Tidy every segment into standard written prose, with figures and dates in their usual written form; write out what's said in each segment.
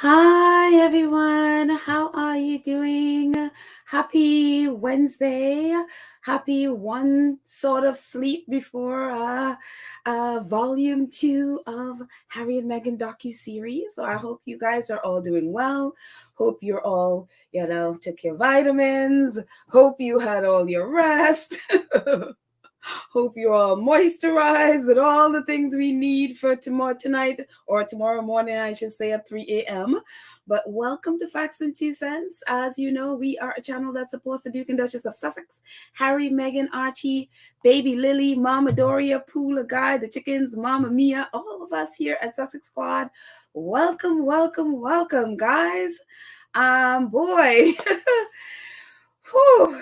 Hi everyone, how are you doing? Happy Wednesday. Happy one sort of sleep before volume 2 of Harry and Meghan docu-series. So I hope you guys are all doing well. Hope you're all, took your vitamins. Hope you had all your rest. Hope you're all moisturized and all the things we need for tonight, or tomorrow morning, I should say, at 3 a.m. But welcome to Facts and Two Cents. As you know, we are a channel that supports the Duke and Duchess of Sussex, Harry, Meghan, Archie, Baby Lily, Mama Doria, Poola Guy, the chickens, Mama Mia, all of us here at Sussex Squad. Welcome, welcome, welcome, guys. Boy. Whew.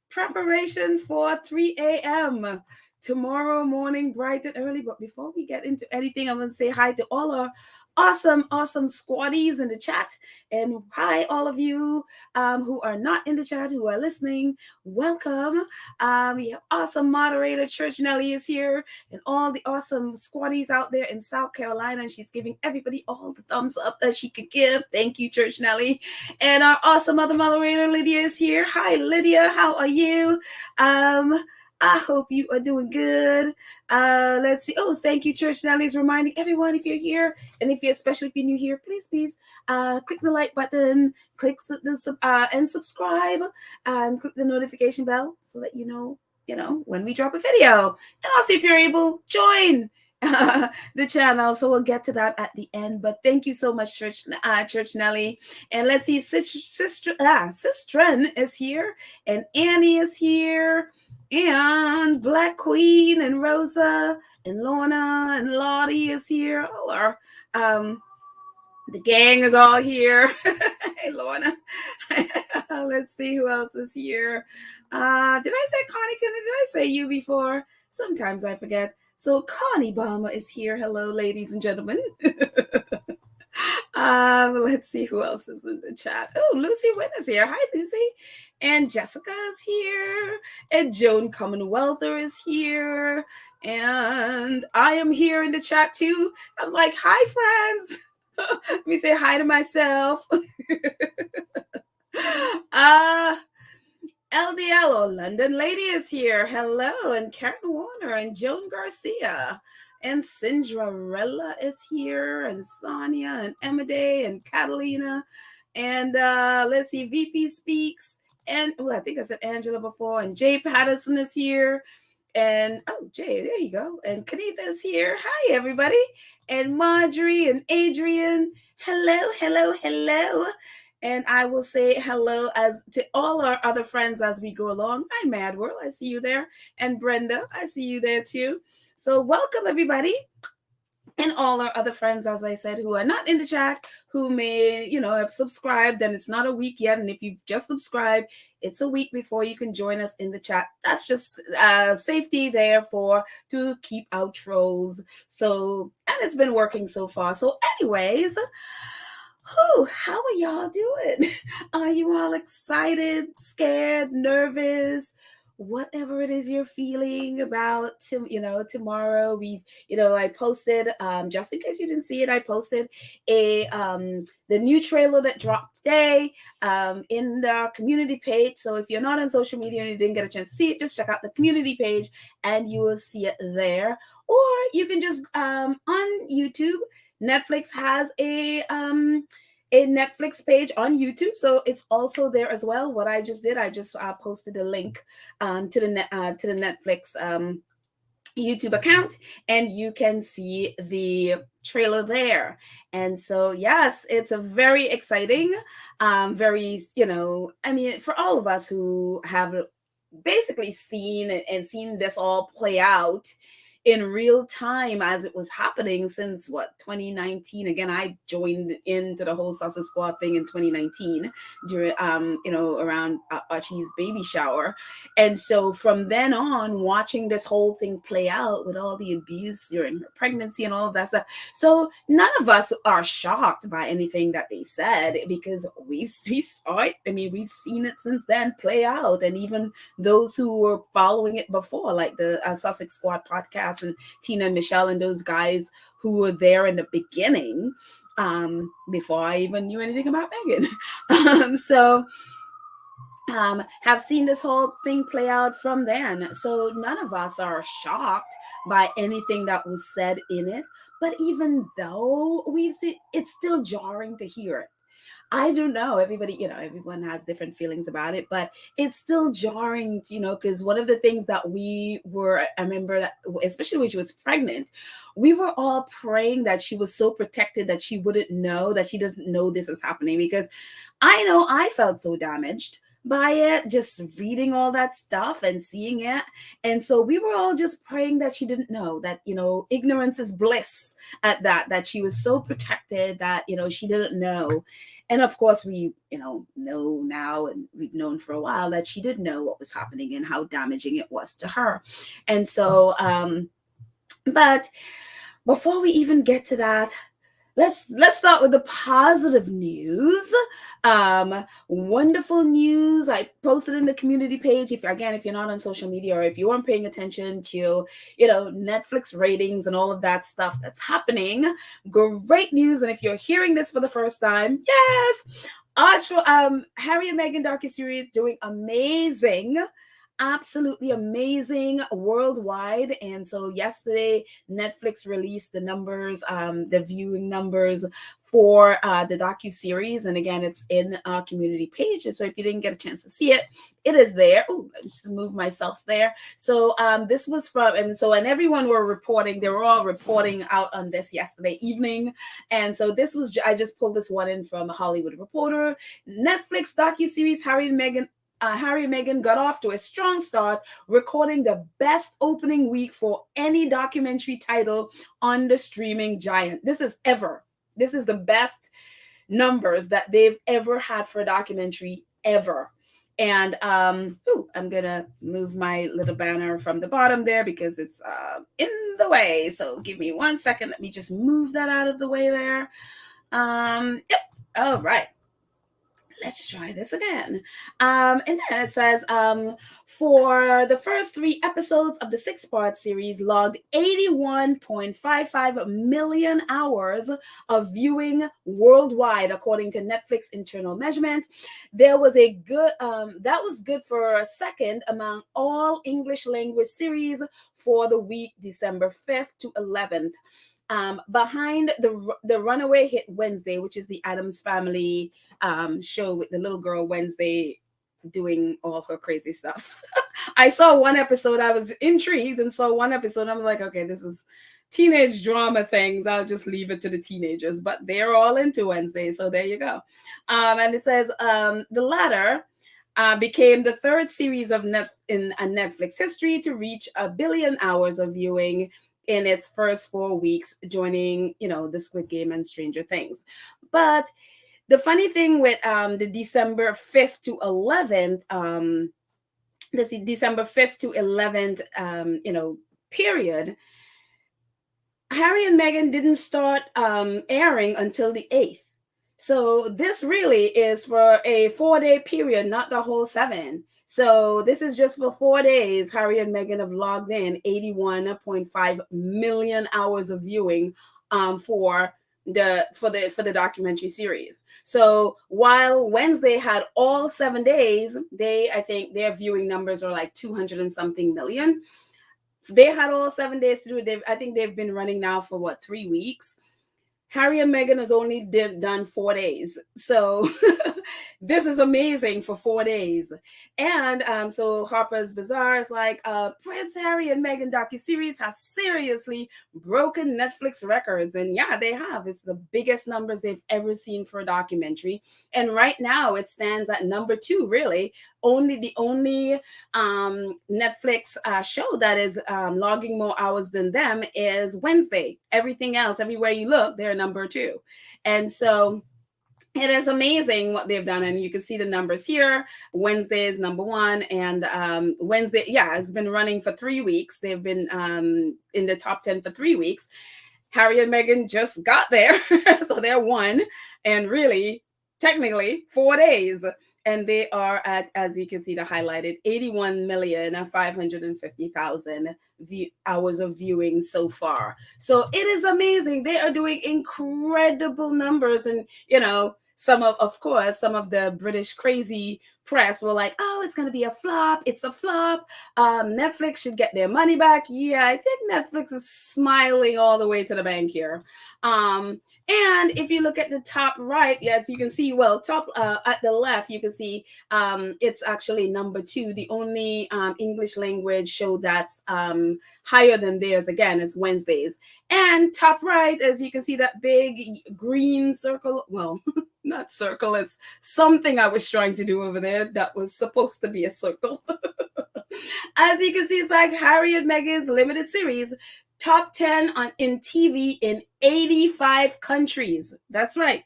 Preparation for 3 a.m. tomorrow morning, bright and early. But before we get into anything, I'm going to say hi to all our awesome squaddies in the chat. And hi, all of you who are not in the chat, who are listening. Welcome. We have awesome moderator, Church Nelly is here, and all the awesome squaddies out there in South Carolina. And she's giving everybody all the thumbs up that she could give. Thank you, Church Nelly. And our awesome other moderator, Lydia, is here. Hi, Lydia. How are you? I hope you are doing good. Let's see. Oh, thank you, Church Nelly's reminding everyone, if you're here, and especially if you're new here, please click the like button, click and subscribe, and click the notification bell so that you know when we drop a video. And also, if you're able, join the channel. So we'll get to that at the end. But thank you so much, Church Nelly. And let's see, Sistren is here, and Annie is here, and Black Queen, and Rosa, and Lorna, and Lottie is here. All our the gang is all here. Hey, Lorna. Let's see who else is here. Did I say Connie? Did I say you before? Sometimes I forget. So Connie Balmer is here. Hello, ladies and gentlemen. Let's see who else is in the chat. Oh, Lucy Wynn is here. Hi, Lucy. And Jessica is here. And Joan Commonwealther is here. And I am here in the chat too. I'm like, hi, friends. Let me say hi to myself. LDL, or London Lady, is here. Hello. And Karen Warner and Joan Garcia. And Cinderella is here. And Sonia and Emmade and Catalina. And let's see, VP Speaks. And I think I said Angela before. And Jay Patterson is here. And Jay, there you go. And Kanitha is here. Hi, everybody. And Marjorie and Adrian. Hello. And I will say hello to all our other friends as we go along. Hi, Mad World. I see you there. And Brenda, I see you there too. So welcome, everybody. And all our other friends, as I said, who are not in the chat, who may, have subscribed, and it's not a week yet. And if you've just subscribed, it's a week before you can join us in the chat. That's just safety there to keep out trolls. So, and it's been working so far. So anyways, how are y'all doing? Are you all excited, scared, nervous? Whatever it is you're feeling about, tomorrow, I posted, just in case you didn't see it, I posted the new trailer that dropped today in the community page. So if you're not on social media and you didn't get a chance to see it, just check out the community page and you will see it there. Or you can just, on YouTube, Netflix has a Netflix page on YouTube, so it's also there as well. What I just did, I just posted a link to the Netflix YouTube account, and you can see the trailer there. And so yes, it's a very exciting, very, for all of us who have basically seen this all play out in real time as it was happening since 2019. Again, I joined into the whole Sussex Squad thing in 2019 during around Archie's baby shower. And so from then on, watching this whole thing play out with all the abuse during her pregnancy and all of that stuff. So none of us are shocked by anything that they said, because we saw it. I mean, we've seen it since then play out. And even those who were following it before, like the Sussex Squad podcast and Tina and Michelle and those guys who were there in the beginning, before I even knew anything about Meghan. Have seen this whole thing play out from then. So none of us are shocked by anything that was said in it. But even though we've seen, it's still jarring to hear it. I don't know. Everybody, everyone has different feelings about it, but it's still jarring, because one of the things that I remember that, especially when she was pregnant, we were all praying that she was so protected that she wouldn't know, that she doesn't know this is happening, because I know I felt so damaged by it, just reading all that stuff and seeing it. And so we were all just praying that she didn't know, that, ignorance is bliss at that she was so protected that, she didn't know. And of course, we, know now, and we've known for a while that she did know what was happening and how damaging it was to her. And so, but before we even get to that, let's start with the positive news. Wonderful news. I posted in the community page. If you're not on social media, or if you weren't paying attention to, Netflix ratings and all of that stuff that's happening, great news. And if you're hearing this for the first time, yes, Harry and Meghan docuseries doing amazing. Absolutely amazing worldwide. And so yesterday, Netflix released the numbers, the viewing numbers for the docuseries. And again, it's in our community page. And so if you didn't get a chance to see it, it is there. Oh, let me just move myself there. So this was from, and everyone were reporting, they were all reporting out on this yesterday evening. And so this was, I just pulled this one in from Hollywood Reporter. Netflix docuseries Harry and Meghan got off to a strong start, recording the best opening week for any documentary title on the streaming giant. This is the best numbers that they've ever had for a documentary ever. And I'm gonna move my little banner from the bottom there because it's in the way. So give me 1 second. Let me just move that out of the way there. Yep. All right. Let's try this again. And then it says, for the first 3 episodes of the 6-part series, logged 81.55 million hours of viewing worldwide, according to Netflix internal measurement. There was that was good for a second among all English language series for the week December 5th to 11th. Behind the runaway hit Wednesday, which is the Addams Family show with the little girl Wednesday doing all her crazy stuff. I saw one episode. I was intrigued and saw one episode. I'm like, okay, this is teenage drama things. I'll just leave it to the teenagers. But they're all into Wednesday, so there you go. And it says the latter became the 3rd series in Netflix history to reach 1 billion hours of viewing in its first 4 weeks, joining, the Squid Game and Stranger Things. But the funny thing with the December 5th to 11th, period, Harry and Meghan didn't start airing until the 8th. So this really is for a 4-day period, not the whole 7. So this is just for 4 days. Harry and Meghan have logged in 81.5 million hours of viewing for the documentary series. So while Wednesday had all 7 days, I think their viewing numbers are like 200 and something million. They had all 7 days to do it. I think they've been running now for 3 weeks. Harry and Meghan has only done 4 days. So this is amazing for 4 days. And so Harper's Bazaar is like, Prince Harry and Meghan docuseries has seriously broken Netflix records. And yeah, they have. It's the biggest numbers they've ever seen for a documentary. And right now it stands at number 2, really. The only Netflix show that is logging more hours than them is Wednesday. Everything else, everywhere you look, they're number 2. And so it is amazing what they've done. And you can see the numbers here. Wednesday is number 1. And Wednesday, it's been running for 3 weeks. They've been in the top 10 for 3 weeks. Harry and Meghan just got there. So they're 1. And really, technically, 4 days. And they are at, as you can see, the highlighted 81,550,000 hours of viewing so far. So it is amazing. They are doing incredible numbers. And, of course, some of the British crazy press were like, oh, it's going to be a flop. It's a flop. Netflix should get their money back. Yeah, I think Netflix is smiling all the way to the bank here. And if you look at the top right, yes, you can see, well, top at the left, you can see it's actually number 2. The only English language show that's higher than theirs, again, is Wednesdays. And top right, as you can see, that big green circle, well, not circle, it's something I was trying to do over there that was supposed to be a circle. As you can see, it's like Harry and Meghan's limited series, top 10 in TV in 85 countries. That's right.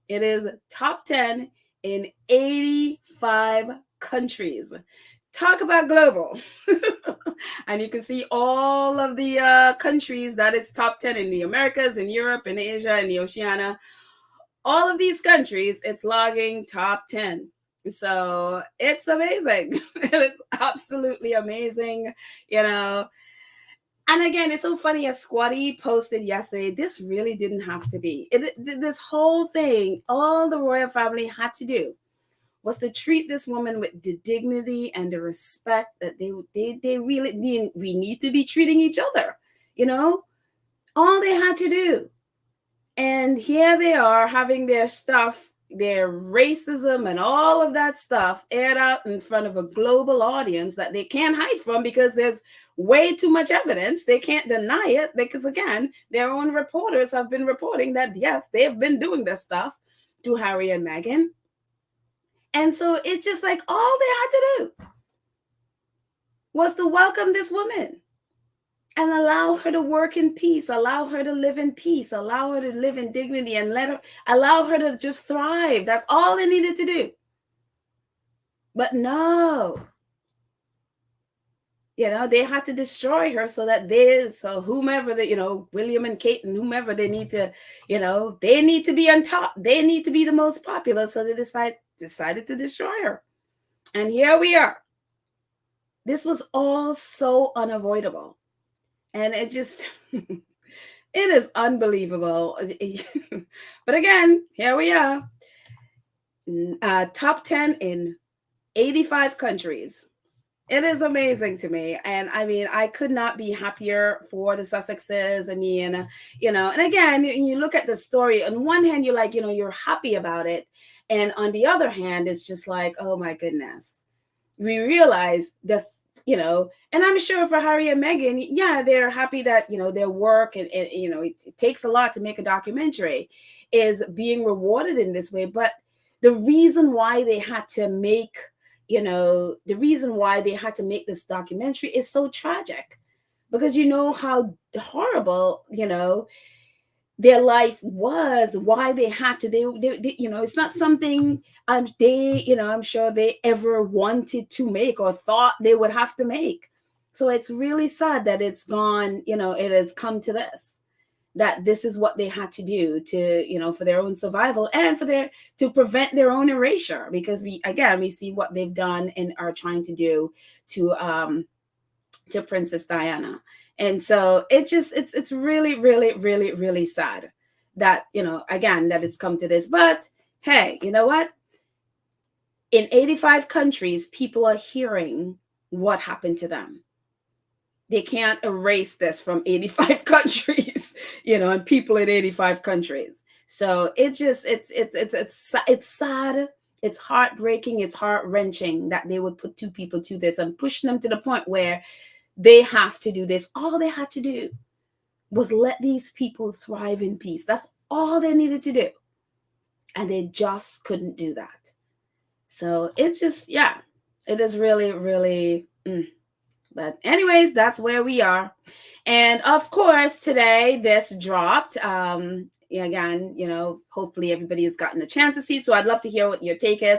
It is top 10 in 85 countries. Talk about global. And you can see all of the countries that it's top 10 in the Americas, in Europe, in Asia, in the Oceania. All of these countries, it's logging top 10. So it's amazing. It's absolutely amazing, you know. And again, it's so funny. As Squatty posted yesterday, this really didn't have to be. This whole thing, all the royal family had to do was to treat this woman with the dignity and the respect that they really need. We need to be treating each other, all they had to do. And here they are having their stuff, their racism and all of that stuff aired out in front of a global audience that they can't hide from because there's way too much evidence. They can't deny it because, again, their own reporters have been reporting that, yes, they've been doing this stuff to Harry and Meghan. And so it's just like all they had to do was to welcome this woman and allow her to work in peace, allow her to live in peace, allow her to live in dignity, and allow her to just thrive. That's all they needed to do. But no, they had to destroy her so that whomever William and Kate and whomever they need to, they need to be on top. They need to be the most popular. So they decided to destroy her. And here we are. This was all so unavoidable. And it just, it is unbelievable. But again, here we are. Top 10 in 85 countries. It is amazing to me. And I mean, I could not be happier for the Sussexes. I mean, and again, you look at the story, on one hand, you're like, you're happy about it. And on the other hand, it's just like, oh my goodness. We realize that, and I'm sure for Harry and Meghan, yeah, they're happy that, their work and it takes a lot to make a documentary is being rewarded in this way. But the reason why they had to make, this documentary is so tragic because how horrible, their life was, why they had to, they it's not something I'm sure they ever wanted to make or thought they would have to make. So it's really sad that it's gone, it has come to this, that this is what they had to do to, for their own survival and to prevent their own erasure, because we see what they've done and are trying to do to Princess Diana. And so it's really, really, really, really sad that, that it's come to this. But hey, you know what? In 85 countries, people are hearing what happened to them. They can't erase this from 85 countries, and people in 85 countries. So it's sad. It's heartbreaking. It's heart-wrenching that they would put two people to this and push them to the point where they have to do this. All they had to do was let these people thrive in peace. That's all they needed to do. And they just couldn't do that. So it's just, yeah, it is really, really. But anyways, that's where we are. And of course, today this dropped. Again, hopefully everybody has gotten a chance to see it. So I'd love to hear what your take is.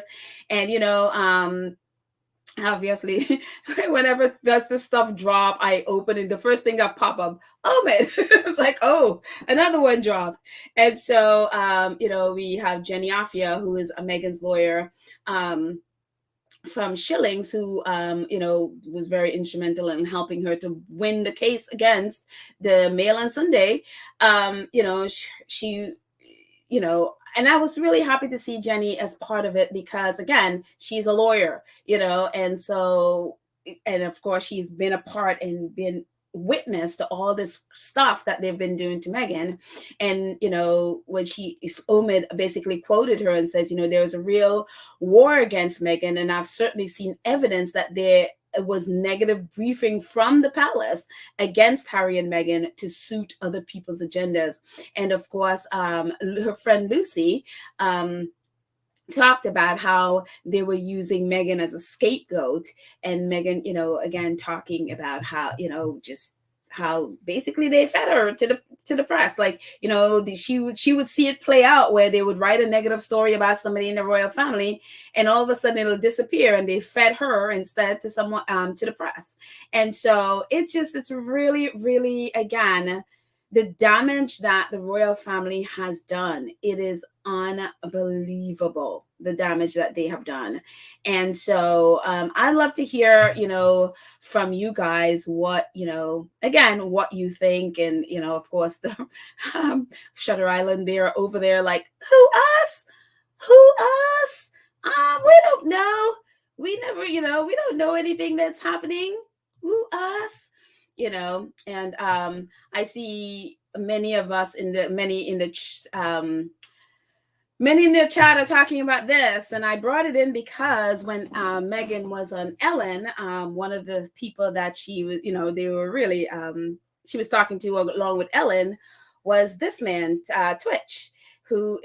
And, obviously, whenever does this stuff drop, I open it. The first thing that pop up, oh man, it's like, oh, another one dropped. And so, we have Jenny Afia, who is a Meghan's lawyer. From Shillings, who was very instrumental in helping her to win the case against the Mail on Sunday. She and I was really happy to see Jenny as part of it because, again, she's a lawyer, and so, and of course, she's been a part and been witness to all this stuff that they've been doing to Meghan. And, when Omid basically quoted her and says, there's a real war against Meghan, and I've certainly seen evidence that there was negative briefing from the palace against Harry and Meghan to suit other people's agendas. And of course, her friend Lucy talked about how they were using Meghan as a scapegoat, and Meghan, again, talking about how, just how basically they fed her to the press. Like, she would see it play out where they would write a negative story about somebody in the royal family, and all of a sudden it'll disappear, and they fed her instead to someone, to the press. And so it's really, really, again, the damage that the royal family has done. It is unbelievable, the damage that they have done. And so I'd love to hear, from you guys what, again, what you think. And, of course, the Shutter Island, they're over there like, who us? Who us? We don't know. We never, we don't know anything that's happening. Who us? And I see many of us many in the chat are talking about this, and I brought it in because when Meghan was on Ellen, one of the people that she was, they were really, she was talking to along with Ellen, was this man, Twitch, who,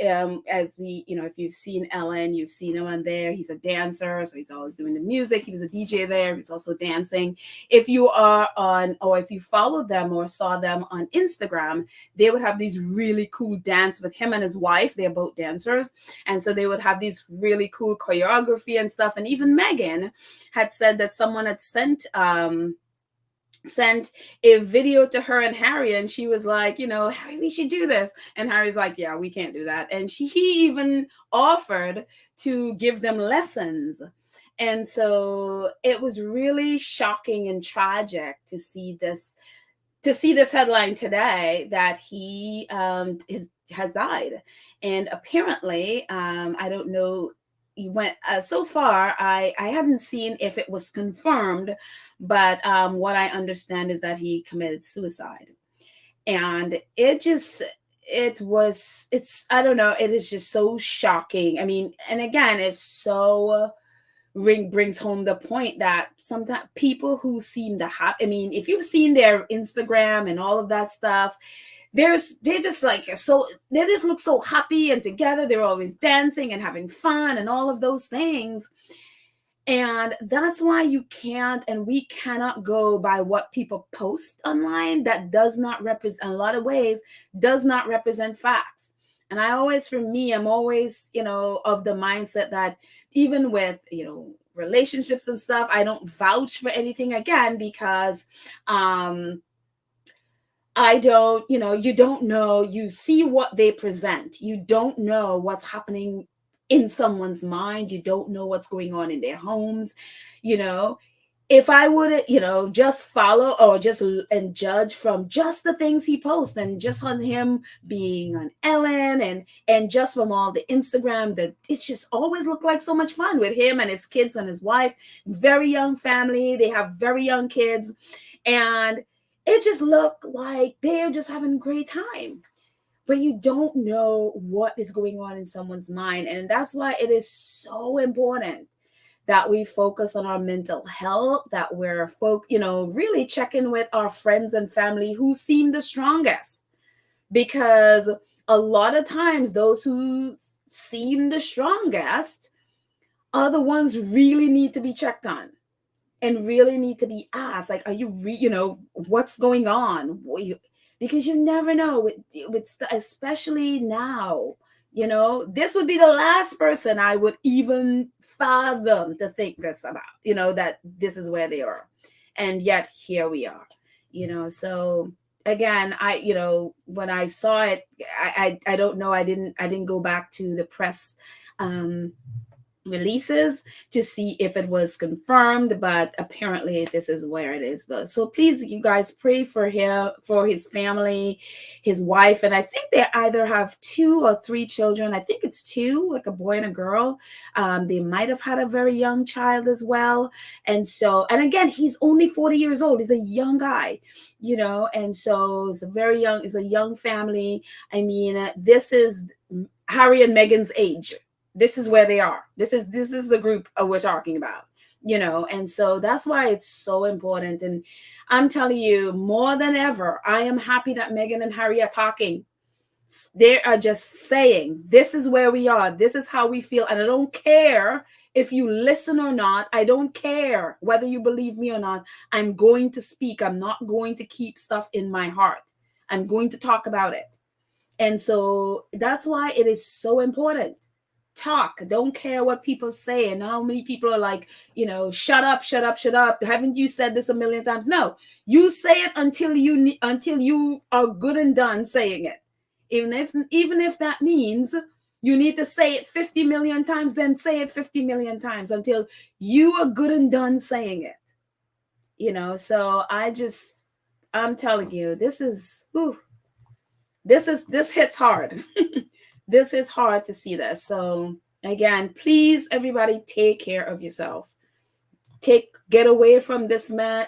as we, if you've seen Ellen, you've seen him on there. He's a dancer, so he's always doing the music. He was a DJ there. He's also dancing. If you are on, or if you followed them or saw them on Instagram, they would have these really cool dance with him and his wife. They're both dancers. And so they would have these really cool choreography and stuff. And even Meghan had said that someone had sent a video to her and Harry, and she was like, Harry, we should do this. And Harry's like, yeah, we can't do that. And he even offered to give them lessons. And so it was really shocking and tragic to see this headline today that he has died. And apparently, I don't know, he went so far, I haven't seen if it was confirmed, but what I understand is that he committed suicide. And it's I don't know, it is just so shocking. I mean, and again, it's so brings home the point that sometimes people who seem to have, I mean, if you've seen their Instagram and all of that stuff, they just like, so they just look so happy and together. They're always dancing and having fun and all of those things. And that's why you can't, and we cannot go by what people post online. That does not represent, in a lot of ways, does not represent facts. And I always, for me, I'm always, of the mindset that even with, relationships and stuff, I don't vouch for anything, again, because I don't, you don't know, you see what they present. You don't know what's happening in someone's mind. You don't know what's going on in their homes. If I would, just follow or just and judge from just the things he posts, and just on him being on Ellen and just from all the Instagram, that it's just always looked like so much fun with him and his kids and his wife. Very young family. They have very young kids. And it just looked like they're just having a great time. But you don't know what is going on in someone's mind. And that's why it is so important that we focus on our mental health, that we're really checking with our friends and family who seem the strongest. Because a lot of times those who seem the strongest are the ones really need to be checked on and really need to be asked, like, are you, what's going on? Because you never know, especially now, This would be the last person I would even fathom to think this about, that this is where they are. And yet here we are, so again, when I saw it, I don't know, I didn't go back to the press um releases to see if it was confirmed, but apparently this is where it is. But so please, you guys, pray for him, for his family, his wife, and I think they either have 2 or 3 children. I think it's 2, like a boy and a girl. They might have had a very young child as well. And so, and again, he's only 40 years old. He's a young guy, and so it's a young family. I mean, this is Harry and Meghan's age. This is where they are. This is the group we're talking about, and so that's why it's so important. And I'm telling you, more than ever, I am happy that Meghan and Harry are talking. They are just saying, this is where we are, this is how we feel, and I don't care if you listen or not. I don't care whether you believe me or not. I'm going to speak. I'm not going to keep stuff in my heart. I'm going to talk about it. And so that's why it is so important. Talk. Don't care what people say. And how many people are like, shut up, shut up, shut up. Haven't you said this a million times? No, you say it until you are good and done saying it. Even if that means you need to say it 50 million times, then say it 50 million times until you are good and done saying it. So I'm telling you, this hits hard. This is hard to see this. So again, please, everybody, take care of yourself. Get away from this mess.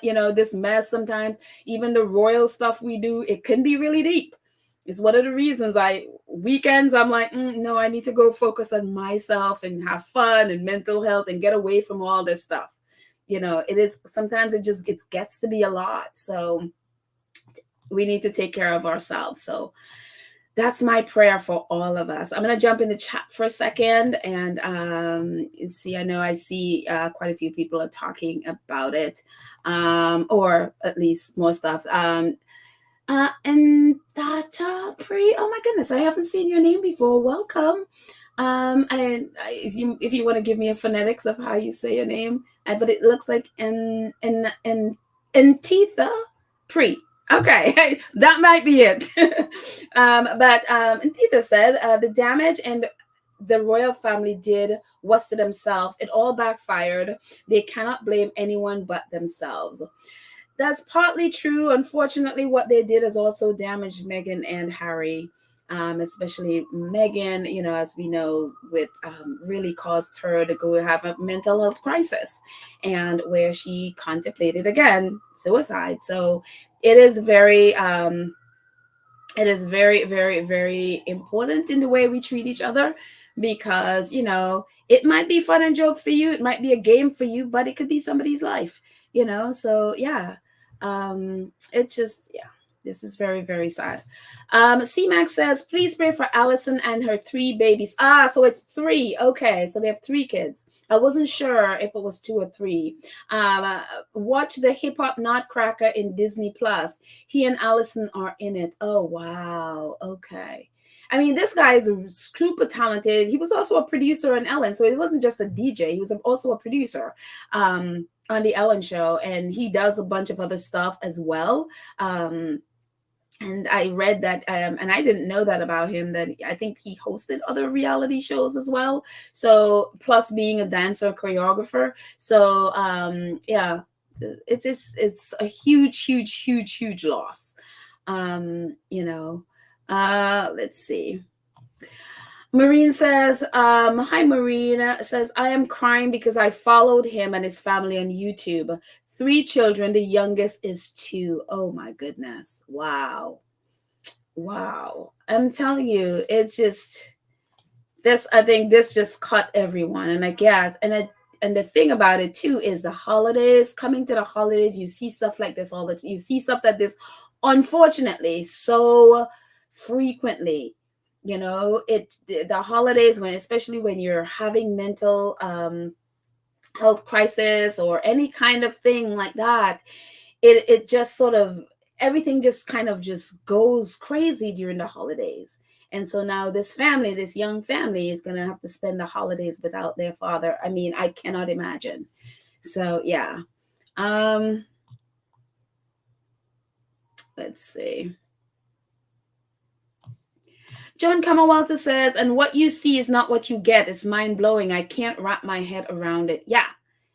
Sometimes even the royal stuff we do, it can be really deep. It's one of the reasons weekends I'm like, no, I need to go focus on myself and have fun and mental health and get away from all this stuff. It is sometimes it gets to be a lot. So we need to take care of ourselves. So that's my prayer for all of us. I'm going to jump in the chat for a second and see. I see quite a few people are talking about it, or at least more stuff. And Data Pre, oh my goodness, I haven't seen your name before. Welcome. And if you want to give me a phonetics of how you say your name, but it looks like Antitha Pre. Okay, that might be it. But Antitha said the damage and the royal family did was to themselves. It all backfired. They cannot blame anyone but themselves. That's partly true. Unfortunately, what they did is also damaged Meghan and Harry, especially Meghan, as we know, with really caused her to go have a mental health crisis, and where she contemplated again suicide. So it is very very, very important in the way we treat each other, because it might be fun and joke for you, it might be a game for you, but it could be somebody's life. So yeah, it just, yeah, this is very, very sad. C-Max says, please pray for Allison and her 3 babies. So it's 3. Okay, so they have 3 kids. I wasn't sure if it was 2 or 3. Watch the Hip Hop Nutcracker in Disney Plus. He and Allison are in it. Oh, wow. Okay. I mean, this guy is super talented. He was also a producer on Ellen, so it wasn't just a DJ. He was also a producer on the Ellen Show, and he does a bunch of other stuff as well. And I read that, and I didn't know that about him, that I think he hosted other reality shows as well. So plus being a dancer, choreographer. So yeah, it's a huge loss. Let's see. Marine says, hi, Marina says, I am crying because I followed him and his family on YouTube. 3 children. The youngest is 2. Oh my goodness. Wow. I'm telling you, it's just I think this just cut everyone. And I guess, and the thing about it too is the holidays, coming to the holidays, you see stuff like this all the time. You see stuff like this, unfortunately, so frequently. The holidays, especially when you're having mental health crisis or any kind of thing like that, it just sort of everything just kind of just goes crazy during the holidays. And so now this family, this young family, is going to have to spend the holidays without their father. I mean, I cannot imagine. So yeah. Let's see. John Commonwealth says, and what you see is not what you get. It's mind blowing. I can't wrap my head around it. Yeah,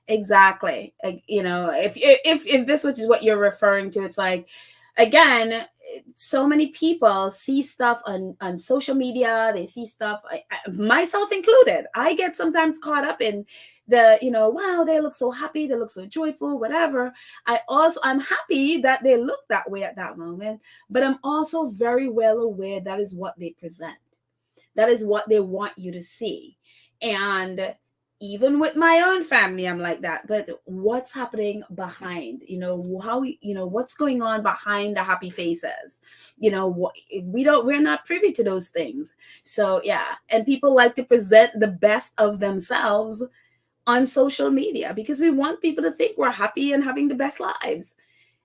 exactly. You know, if this which is what you're referring to, it's like, again, so many people see stuff on social media. They see stuff, myself included. I get sometimes caught up in the, you know, wow, they look so happy, they look so joyful, whatever. I'm happy that they look that way at that moment, but I'm also very well aware that is what they present. That is what they want you to see. And even with my own family, I'm like that. But what's happening behind? You know, what's going on behind the happy faces? You know, we're not privy to those things. So yeah, and people like to present the best of themselves on social media because we want people to think we're happy and having the best lives.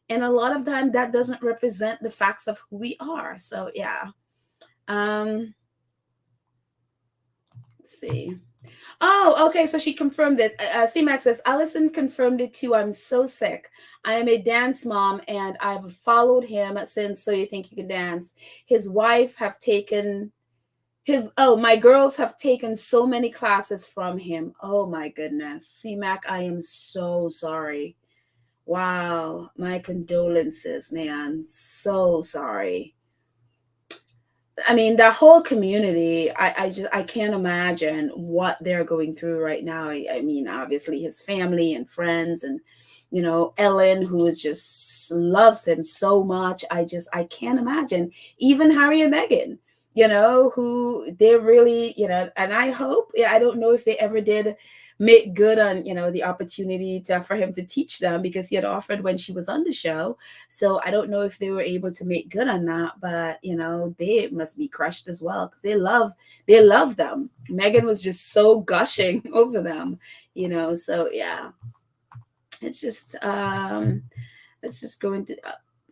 And a lot of time that doesn't represent the facts of who we are. So yeah. Let's see. Oh, okay. So she confirmed it. C-Max says, Allison confirmed it too. I'm so sick. I am a dance mom and I've followed him since So You Think You Can Dance. His wife have taken my girls have taken so many classes from him. Oh my goodness. C-Mac, I am so sorry. Wow. My condolences, man. So sorry. I mean, that whole community, I can't imagine what they're going through right now. I mean, obviously his family and friends and, you know, Ellen, who is just loves him so much. I can't imagine. Even Harry and Meghan, you know, who they're really, you know, and I hope, I don't know if they ever did make good on, you know, the opportunity for him to teach them because he had offered when she was on the show. So I don't know if they were able to make good on that, but you know, they must be crushed as well because they love them. Meghan was just so gushing over them, you know. So yeah, it's just let's just go into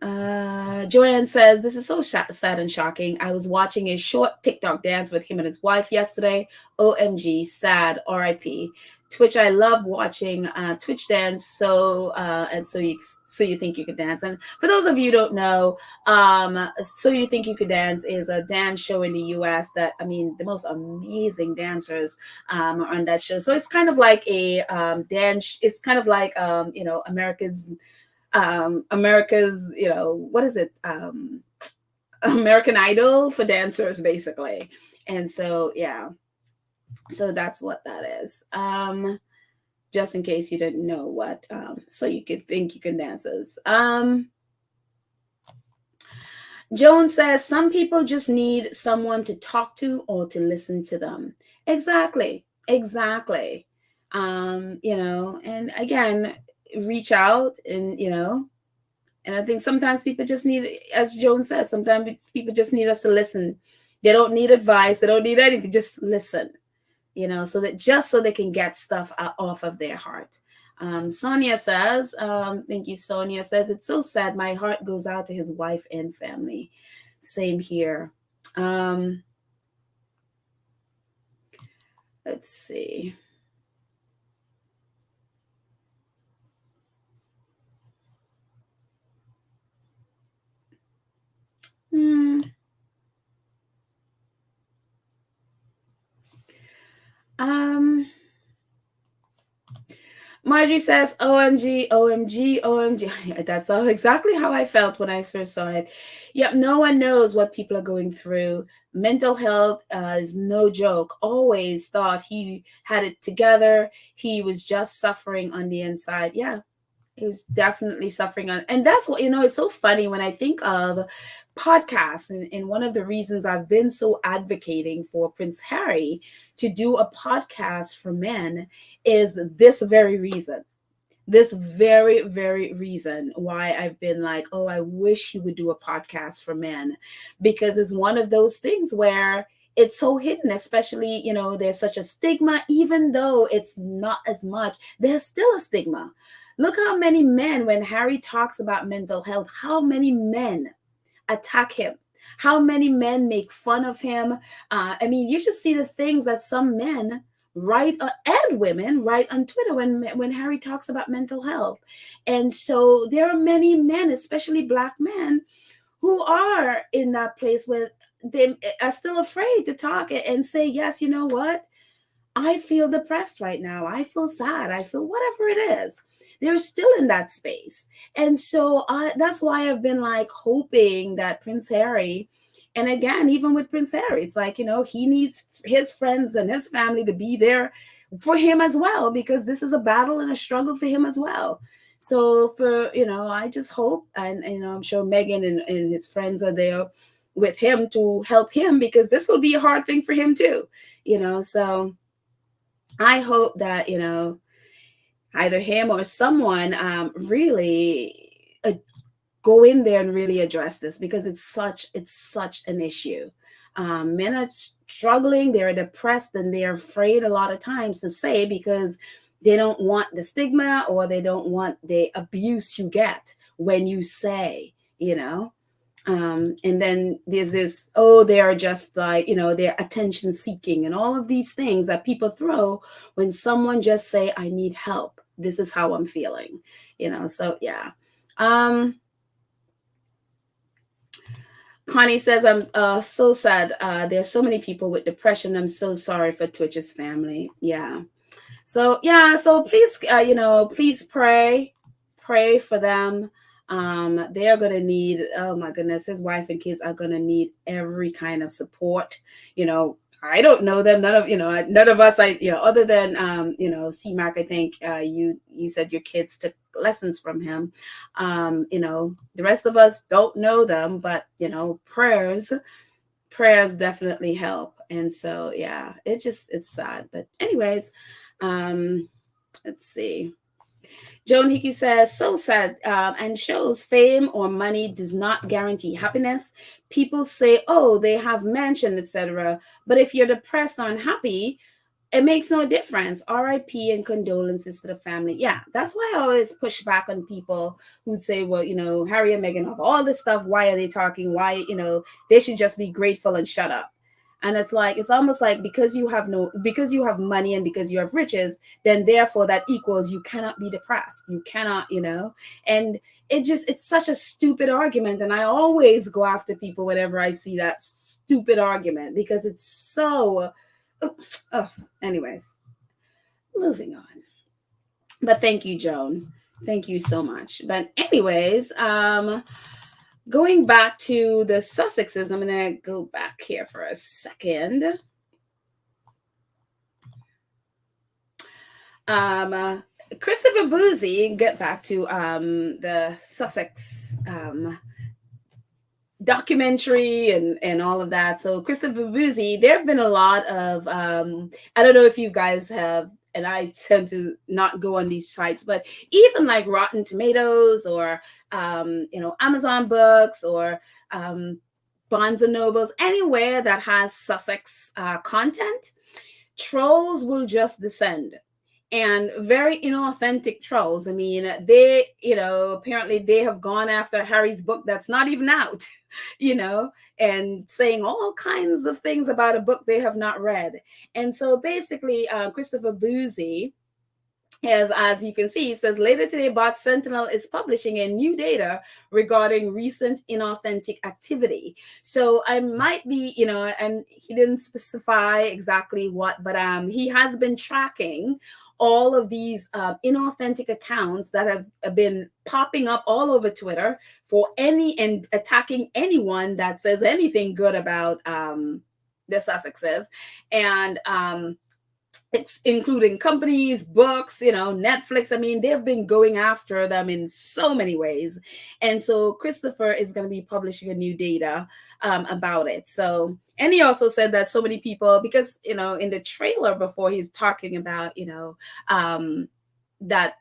Joanne says, this is so sad and shocking. I was watching a short TikTok dance with him and his wife yesterday. OMG, sad, RIP. Twitch, I love watching Twitch dance. So you think you could dance. And for those of you who don't know, So You Think You Could Dance is a dance show in the US that, I mean, the most amazing dancers are on that show. So it's kind of like a dance. It's kind of like you know, America's, you know, what is it? American Idol for dancers, basically. And so, yeah. So that's what that is. Just in case you didn't know what So You Could Think You Can Dances. Joan says, some people just need someone to talk to or to listen to them. Exactly. You know, and again, reach out and, you know, and I think sometimes people just need, as Joan said, sometimes people just need us to listen. They don't need advice. They don't need anything. Just listen, you know, so they can get stuff off of their heart. Sonia says, thank you, Sonia says, it's so sad. My heart goes out to his wife and family. Same here. Let's see. Margie says, OMG, OMG, OMG. That's exactly how I felt when I first saw it. Yep, no one knows what people are going through. Mental health is no joke. Always thought he had it together. He was just suffering on the inside. Yeah, he was definitely suffering on. And that's what, you know, it's so funny when I think of podcasts. And one of the reasons I've been so advocating for Prince Harry to do a podcast for men is this very reason. This very, very reason why I've been like, oh, I wish he would do a podcast for men, because it's one of those things where it's so hidden, especially, you know, there's such a stigma, even though it's not as much, there's still a stigma. Look how many men, when Harry talks about mental health, how many men attack him, how many men make fun of him. I mean, you should see the things that some men write and women write on Twitter when Harry talks about mental health. And so there are many men, especially Black men, who are in that place where they are still afraid to talk and say, yes, you know what? I feel depressed right now. I feel sad. I feel whatever it is. They're still in that space. And so that's why I've been like hoping that Prince Harry, and again, even with Prince Harry, it's like, he needs his friends and his family to be there for him as well, because this is a battle and a struggle for him as well. So I just hope, and I'm sure Meghan and his friends are there with him to help him, because this will be a hard thing for him too, so I hope that, either him or someone really go in there and really address this, because it's such an issue. Men are struggling, they're depressed, and they're afraid a lot of times to say, because they don't want the stigma, or they don't want the abuse you get when you say, and then there's this, they're just like, they're attention seeking and all of these things that people throw when someone just say, I need help. This is how I'm feeling, so yeah. Connie says, I'm so sad. There's so many people with depression. I'm so sorry for Twitch's family. Yeah. So please, please pray for them. They are going to need, oh my goodness, his wife and kids are going to need every kind of support. I don't know them. None of us, other than, CMAC, I think you said your kids took lessons from him. The rest of us don't know them, but, prayers definitely help. And so, yeah, it's sad. But anyways, let's see. Joan Hickey says, so sad, and shows fame or money does not guarantee happiness. People say, oh, they have mansion, etc. But if you're depressed or unhappy, it makes no difference. RIP and condolences to the family. Yeah, that's why I always push back on people who'd say, well, Harry and Meghan have all this stuff. Why are they talking? Why, they should just be grateful and shut up. And it's almost like because you have money and because you have riches, then therefore that equals you cannot be depressed. You cannot, and it's such a stupid argument. And I always go after people whenever I see that stupid argument, because it's so, anyways, moving on. But thank you, Joan. Thank you so much. But anyways, going back to the Sussexes, I'm going to go back here for a second. Christopher Boozy, get back to the Sussex documentary and all of that. So Christopher Boozy, there have been a lot of, I don't know if you guys have, and I tend to not go on these sites, but even like Rotten Tomatoes or, Amazon Books or Barnes and Nobles, anywhere that has Sussex content, trolls will just descend. And very inauthentic trolls. I mean, they, apparently they have gone after Harry's book that's not even out, and saying all kinds of things about a book they have not read. And so basically, Christopher Boozy, as you can see, he says, later today, Bot Sentinel is publishing a new data regarding recent inauthentic activity. So I might be, and he didn't specify exactly what, but he has been tracking all of these inauthentic accounts that have been popping up all over Twitter and attacking anyone that says anything good about the Sussexes. And including companies, books, Netflix. I mean, they've been going after them in so many ways. And so Christopher is going to be publishing a new data about it. So, and he also said that so many people, because, in the trailer before, he's talking about, that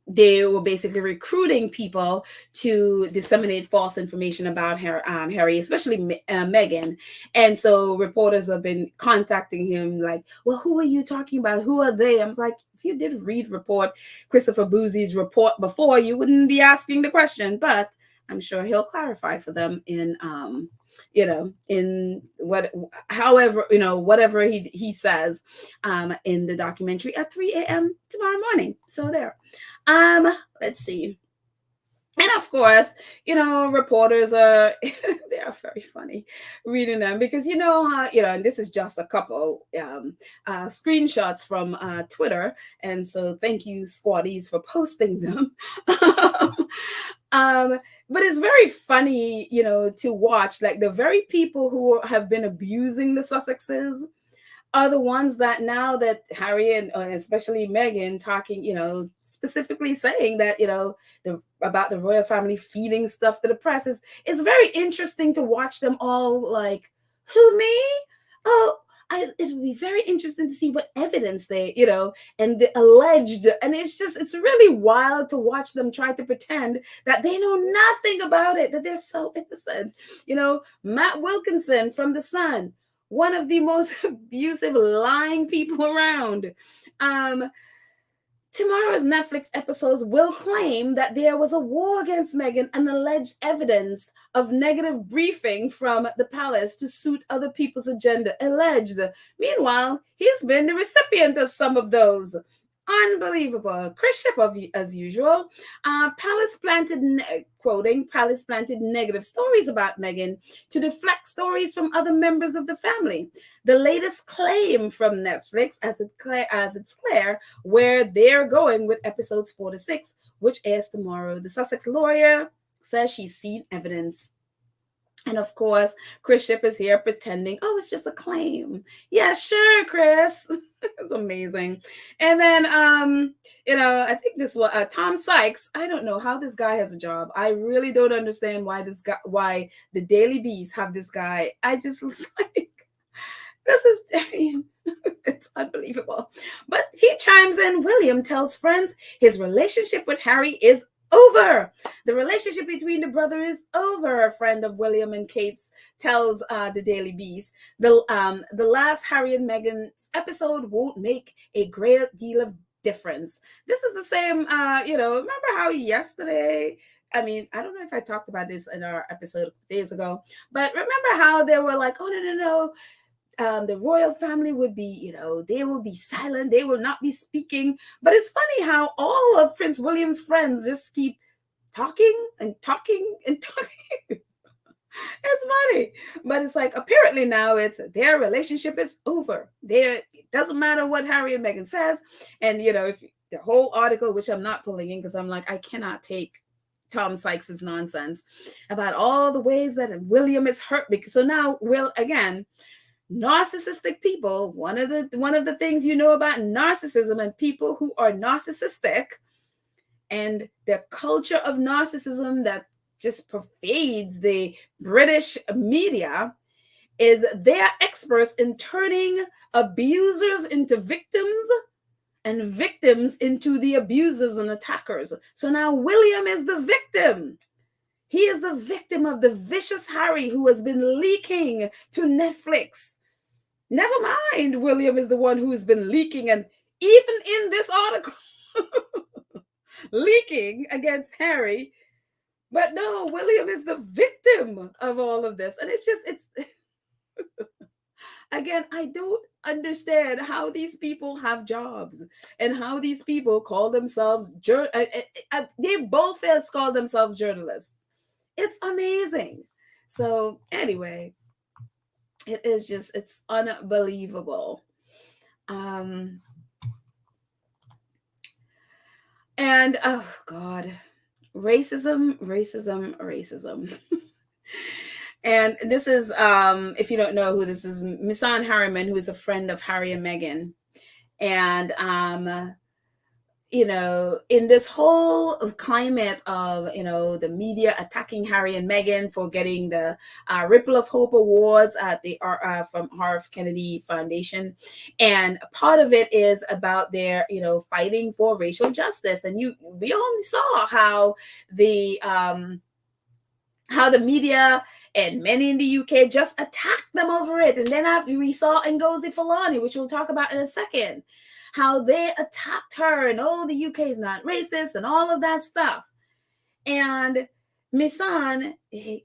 they were basically recruiting people to disseminate false information about Harry, especially Meghan. And so reporters have been contacting him like, well, who are you talking about? Who are they? I was like, if you did report Christopher Boozy's report before, you wouldn't be asking the question. But I'm sure he'll clarify for them in in however, whatever he says in the documentary at 3 a.m. tomorrow morning. So there. Let's see. And of course, reporters are they are very funny reading them, because how, and this is just a couple screenshots from Twitter, and so thank you, squaddies, for posting them. But it's very funny, to watch, like, the very people who have been abusing the Sussexes are the ones that, now that Harry and especially Meghan talking, specifically saying that, about the royal family feeding stuff to the press, it's very interesting to watch them all like, who, me? Oh, it would be very interesting to see what evidence they, and the alleged, and it's really wild to watch them try to pretend that they know nothing about it, that they're so innocent. Matt Wilkinson from The Sun, one of the most abusive, lying people around. Tomorrow's Netflix episodes will claim that there was a war against Meghan and alleged evidence of negative briefing from the palace to suit other people's agenda. Alleged. Meanwhile, he's been the recipient of some of those. Unbelievable. Chris Ship, as usual. Palace planted negative stories about Meghan to deflect stories from other members of the family. The latest claim from Netflix, as it's clear where they're going with episodes 4 to 6, which airs tomorrow. The Sussex lawyer says she's seen evidence. And of course, Chris Ship is here pretending, oh, it's just a claim. Yeah, sure, Chris. It's amazing. And then, I think this was Tom Sykes. I don't know how this guy has a job. I really don't understand why the Daily Beast have this guy. I just was like, it's unbelievable. But he chimes in. William tells friends his relationship with Harry is over. The relationship between the brother is over, a friend of William and Kate's tells the Daily Beast. The last Harry and Meghan's episode won't make a great deal of difference. This is the same, remember how yesterday, I don't know if I talked about this in our episode days ago, but remember how they were like, oh, no, the royal family would be, they will be silent. They will not be speaking. But it's funny how all of Prince William's friends just keep talking and talking and talking. It's funny. But it's like, apparently now it's their relationship is over. It doesn't matter what Harry and Meghan says. And, if the whole article, which I'm not pulling in because I'm like, I cannot take Tom Sykes's nonsense about all the ways that William is hurt. So now, again, narcissistic people, one of the things about narcissism and people who are narcissistic and the culture of narcissism that just pervades the British media is they are experts in turning abusers into victims and victims into the abusers and attackers. So now William is the victim. He is the victim of the vicious Harry who has been leaking to Netflix. Never mind, William is the one who has been leaking, and even in this article, leaking against Harry. But no, William is the victim of all of this. And it's again, I don't understand how these people have jobs and how these people call themselves, they both call themselves journalists. It's amazing. So anyway, it's unbelievable. And oh God, racism. And this is, if you don't know who this is, Misan Harriman, who is a friend of Harry and Meghan. And in this whole climate of, the media attacking Harry and Meghan for getting the Ripple of Hope Awards at the from Harv Kennedy Foundation. And part of it is about their, fighting for racial justice. And we only saw how the media and many in the UK just attacked them over it. And then after we saw Ngozi Fulani, which we'll talk about in a second, how they attacked her and, oh, the UK is not racist and all of that stuff. And Misan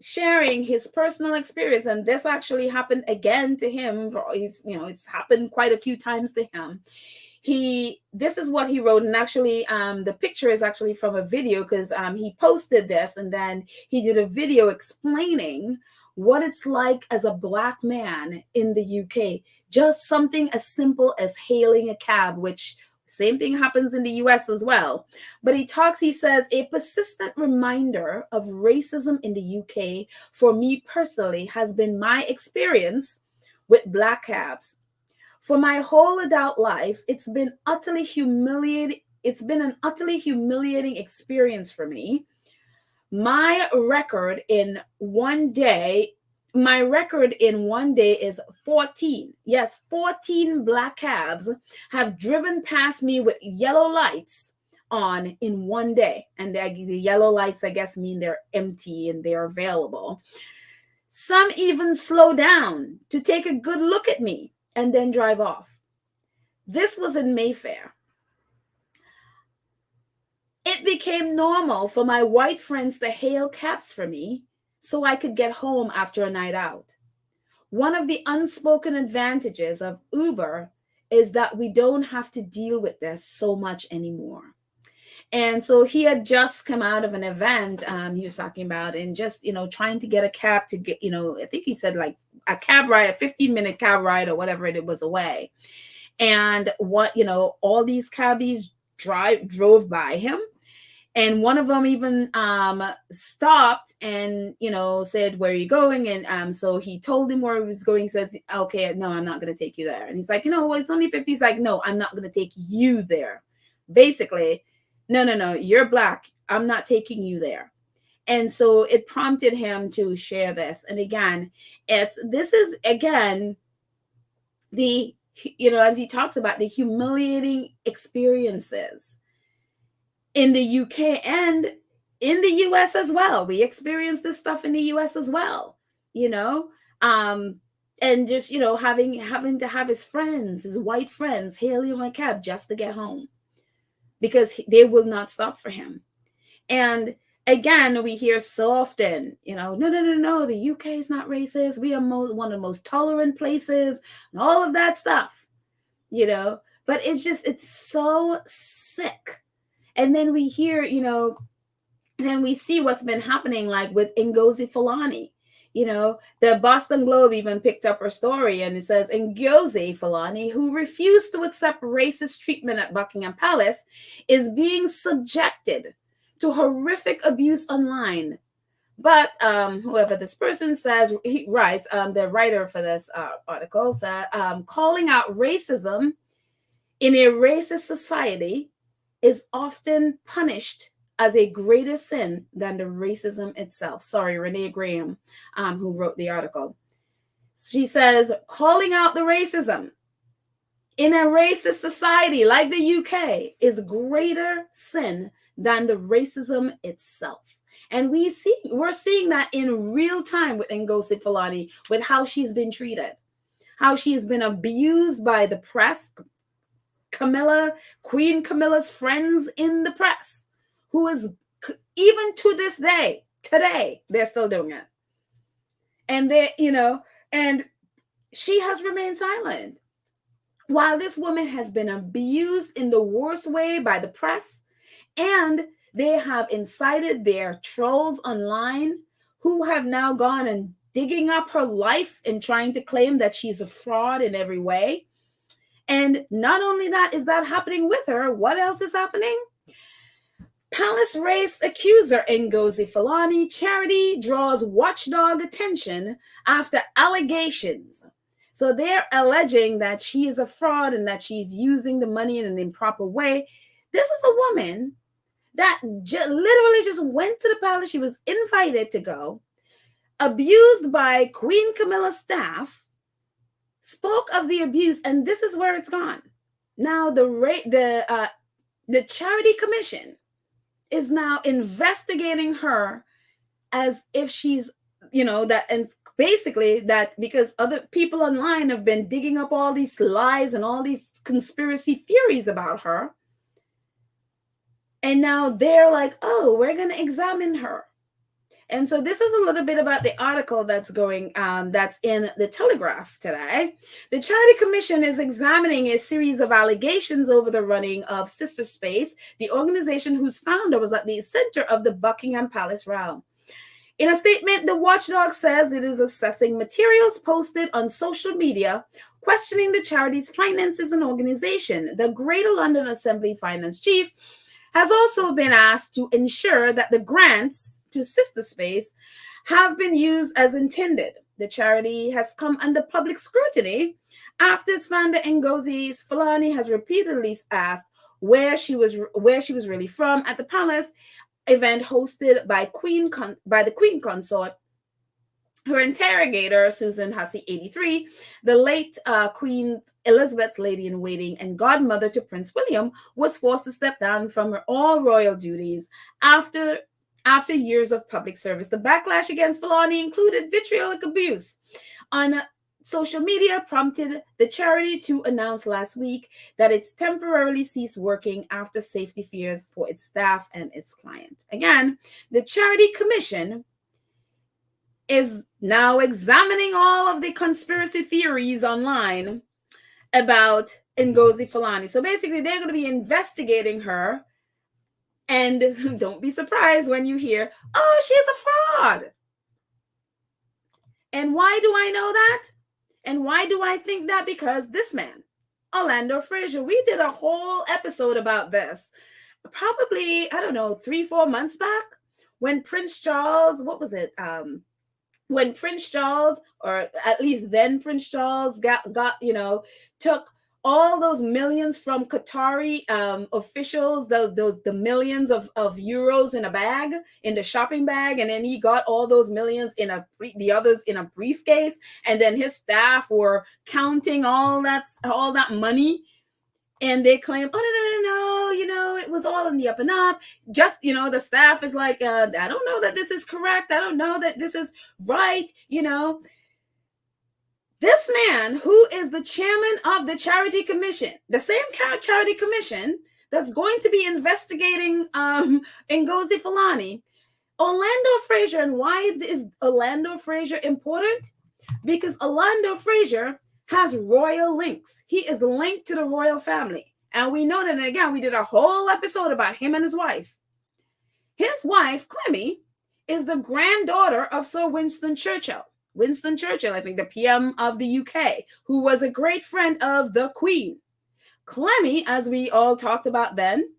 sharing his personal experience, and this actually happened again to him. It's happened quite a few times to him. This is what he wrote, and actually the picture is actually from a video, because he posted this and then he did a video explaining what it's like as a Black man in the UK. Just something as simple as hailing a cab, which same thing happens in the US as well. But he says, a persistent reminder of racism in the UK for me personally has been my experience with Black cabs. For my whole adult life, it's been utterly humiliating. It's been an utterly humiliating experience for me. My record in one day is 14. Yes, 14 Black cabs have driven past me with yellow lights on in one day. And the yellow lights, I guess, mean they're empty and they're available. Some even slow down to take a good look at me and then drive off. This was in Mayfair. It became normal for my white friends to hail cabs for me so I could get home after a night out. One of the unspoken advantages of Uber is that we don't have to deal with this so much anymore. And so he had just come out of an event he was talking about, and just, trying to get a cab to get, I think he said like a cab ride, a 15-minute cab ride or whatever it was away. And all these cabbies drove by him. And one of them even stopped and, said, where are you going? And so he told him where he was going. He says, okay, no, I'm not going to take you there. And he's like, well, it's only 50. He's like, no, I'm not going to take you there. Basically, no, you're Black. I'm not taking you there. And so it prompted him to share this. And again, this is as he talks about the humiliating experiences in the UK and in the US as well. We experience this stuff in the US as well, and just, having to have his white friends, hail him a cab just to get home because they will not stop for him. And again, we hear so often, no, the UK is not racist. We are one of the most tolerant places and all of that stuff, but it's so sick. And then we hear, then we see what's been happening, like with Ngozi Fulani. The Boston Globe even picked up her story, and it says Ngozi Fulani, who refused to accept racist treatment at Buckingham Palace, is being subjected to horrific abuse online. But whoever this person says, he writes, the writer for this article said, calling out racism in a racist society is often punished as a greater sin than the racism itself. Sorry, Renee Graham, who wrote the article. She says, calling out the racism in a racist society like the UK is greater sin than the racism itself. And we're seeing that in real time with Ngozi Fulani, with how she's been treated, how she's been abused by the press, Queen Camilla's friends in the press, who is, even to this day, today, they're still doing it. And and she has remained silent. While this woman has been abused in the worst way by the press, and they have incited their trolls online who have now gone and digging up her life and trying to claim that she's a fraud in every way. And not only that is that happening with her, what else is happening? Palace race accuser Ngozi Fulani charity draws watchdog attention after allegations. So they're alleging that she is a fraud and that she's using the money in an improper way. This is a woman that literally just went to the palace. She was invited to go, abused by Queen Camilla's staff, spoke of the abuse, and this is where it's gone. Now the Charity Commission is now investigating her as if she's, that, and basically that because other people online have been digging up all these lies and all these conspiracy theories about her. And now they're like, oh, we're going to examine her. And so this is a little bit about the article that's in the Telegraph today. The Charity Commission is examining a series of allegations over the running of Sister Space, the organization whose founder was at the center of the Buckingham Palace row. In a statement, the watchdog says it is assessing materials posted on social media questioning the charity's finances and organization. The Greater London Assembly Finance Chief has also been asked to ensure that the grants to Sister Space have been used as intended. The charity has come under public scrutiny after its founder Ngozi Fulani has repeatedly asked where she was really from at the palace event hosted by the Queen Consort. Her interrogator, Susan Hussey, 83, the late Queen Elizabeth's lady-in-waiting and godmother to Prince William, was forced to step down from her all royal duties after years of public service. The backlash against Fulani included vitriolic abuse on social media, prompted the charity to announce last week that it's temporarily ceased working after safety fears for its staff and its clients. Again, the Charity Commission is now examining all of the conspiracy theories online about Ngozi Fulani. So basically, they're going to be investigating her. And don't be surprised when you hear, oh, she's a fraud. And why do I know that? And why do I think that? Because this man, Orlando Frazier, we did a whole episode about this. Probably, 3-4 months back when Prince Charles, when Prince Charles, or at least then Prince Charles took all those millions from Qatari officials, the millions of euros in the shopping bag, and then he got all those millions the others in a briefcase, and then his staff were counting all that money. And they claim, oh, no, it was all in the up and up. Just, the staff is like, I don't know that this is correct. I don't know that this is right. This man, who is the chairman of the Charity Commission, the same Charity Commission that's going to be investigating Ngozi Fulani, Orlando Frazier. And why is Orlando Frazier important? Because Orlando Frazier has royal links. He is linked to the royal family. And we know that, again, we did a whole episode about him and his wife. His wife, Clemmy, is the granddaughter of Sir Winston Churchill. Winston Churchill, I think the PM of the UK, who was a great friend of the Queen. Clemmy, as we all talked about then,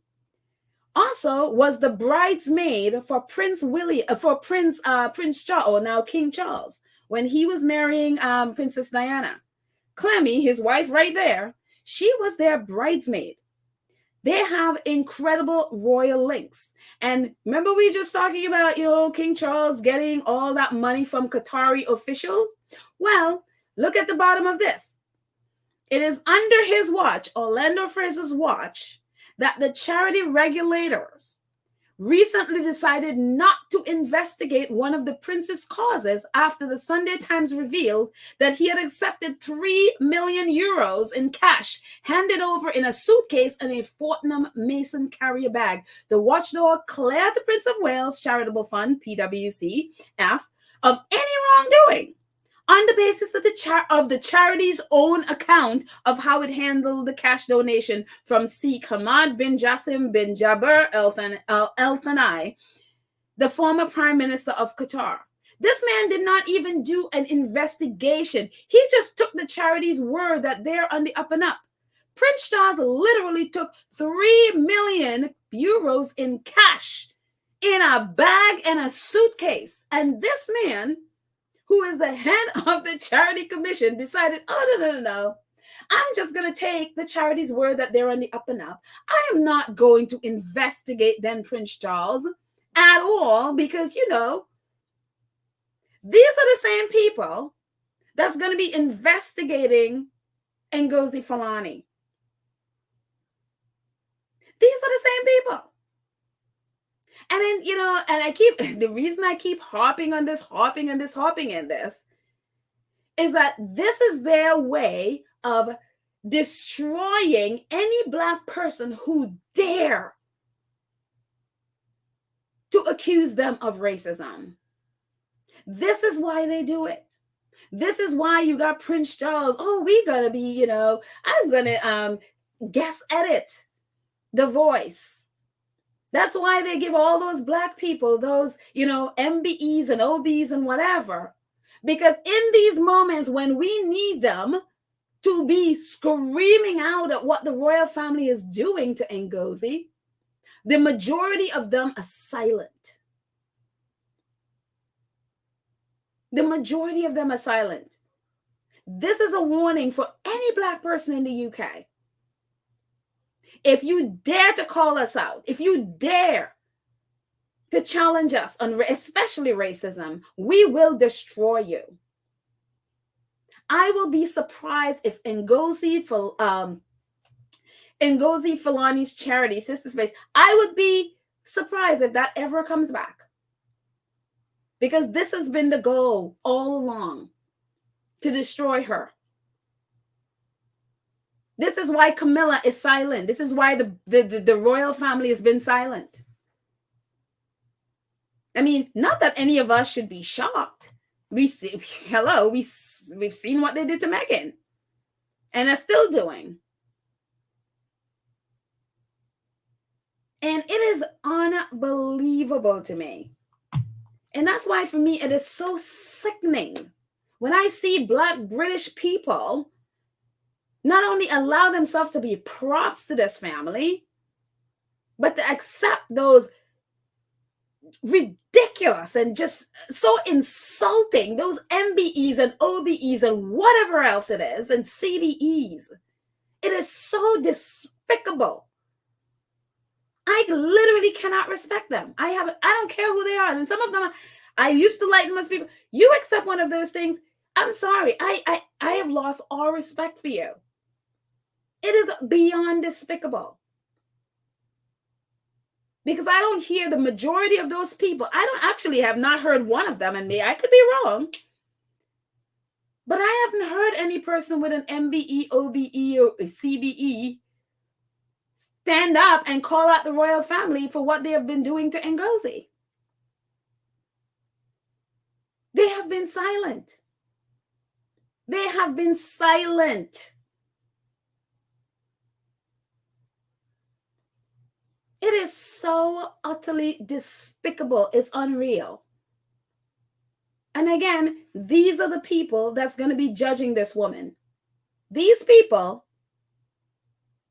also was the bridesmaid for Prince Charles, or now King Charles, when he was marrying Princess Diana. Clemmy, his wife right there, she was their bridesmaid. They have incredible royal links. And remember we just talking about, King Charles getting all that money from Qatari officials? Well, look at the bottom of this. It is under his watch, Orlando Frazier's watch, that the charity regulators recently decided not to investigate one of the prince's causes after the Sunday Times revealed that he had accepted 3 million euros in cash handed over in a suitcase and a Fortnum Mason carrier bag. The watchdog cleared the Prince of Wales Charitable Fund, PWCF, of any wrongdoing on the basis that of the charity's own account of how it handled the cash donation from Sheikh Hamad bin Jassim bin Jaber Al Thani, the former prime minister of Qatar. This man did not even do an investigation. He just took the charity's word that they're on the up and up. Prince Charles literally took 3 million euros in cash in a bag and a suitcase. And this man, who is the head of the Charity Commission, decided, oh, no. I'm just going to take the charity's word that they're on the up and up. I am not going to investigate then Prince Charles at all, because, these are the same people that's going to be investigating Ngozi Fulani. These are the same people. And then, and the reason I keep harping on this is that this is their way of destroying any Black person who dare to accuse them of racism. This is why they do it. This is why you got Prince Charles. Oh, we gotta be, I'm gonna guest edit The Voice. That's why they give all those Black people those, MBEs and OBs and whatever. Because in these moments when we need them to be screaming out at what the royal family is doing to Ngozi, the majority of them are silent. The majority of them are silent. This is a warning for any Black person in the UK. If you dare to call us out, if you dare to challenge us on especially racism, we will destroy you. I will be surprised if Ngozi Fulani's charity, Sister Space, I would be surprised if that ever comes back. Because this has been the goal all along, to destroy her. This is why Camilla is silent. This is why the royal family has been silent. I mean, not that any of us should be shocked. We've seen what they did to Meghan, and are still doing. And it is unbelievable to me. And that's why, for me, it is so sickening when I see Black British people not only allow themselves to be props to this family, but to accept those ridiculous and just so insulting, those MBEs and OBEs and whatever else it is, and CBEs. It is so despicable. I literally cannot respect them. I don't care who they are. And some of them, I used to like them as people. You accept one of those things, I'm sorry. I have lost all respect for you. It is beyond despicable. Because I don't hear the majority of those people. Have not heard one of them, and I could be wrong. But I haven't heard any person with an MBE, OBE, or CBE stand up and call out the royal family for what they have been doing to Ngozi. They have been silent. They have been silent. It is so utterly despicable. It's unreal. And again, these are the people that's going to be judging this woman. These people,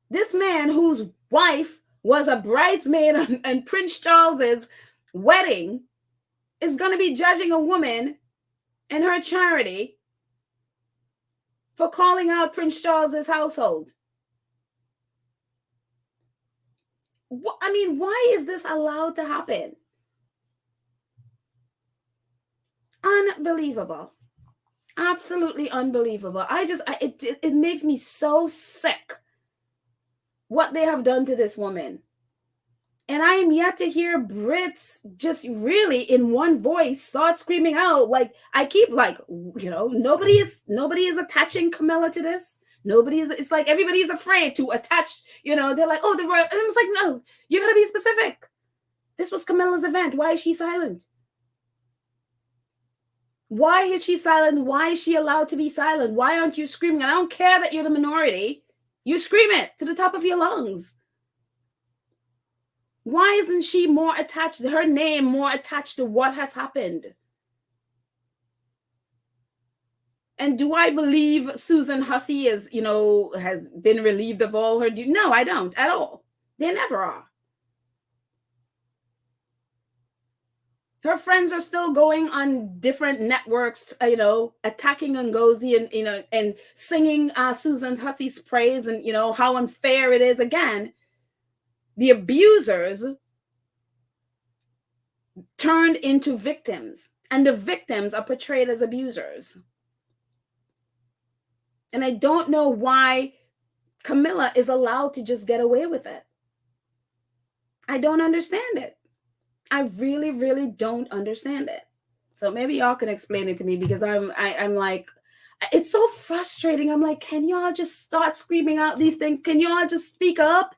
this man whose wife was a bridesmaid on Prince Charles's wedding, is going to be judging a woman and her charity for calling out Prince Charles's household. I mean, why is this allowed to happen? Unbelievable. Absolutely unbelievable. It makes me so sick what they have done to this woman. And I am yet to hear Brits just really in one voice start screaming out. Like, I keep nobody is attaching Camilla to this. It's like everybody is afraid to attach, they're like, oh, the royal. And it's like, no, you got to be specific. This was Camilla's event. Why is she silent? Why is she silent? Why is she allowed to be silent? Why aren't you screaming? And I don't care that you're the minority. You scream it to the top of your lungs. Why isn't she more attached, her name more attached to what has happened? And do I believe Susan Hussey has been relieved of all her duties? No, I don't at all. They never are. Her friends are still going on different networks, attacking Ngozi and, and singing Susan Hussey's praise and, how unfair it is. Again, the abusers turned into victims, and the victims are portrayed as abusers. And I don't know why Camilla is allowed to just get away with it. I don't understand it. I really, really don't understand it. So maybe y'all can explain it to me, because I'm like, it's so frustrating. I'm like, can y'all just start screaming out these things? Can y'all just speak up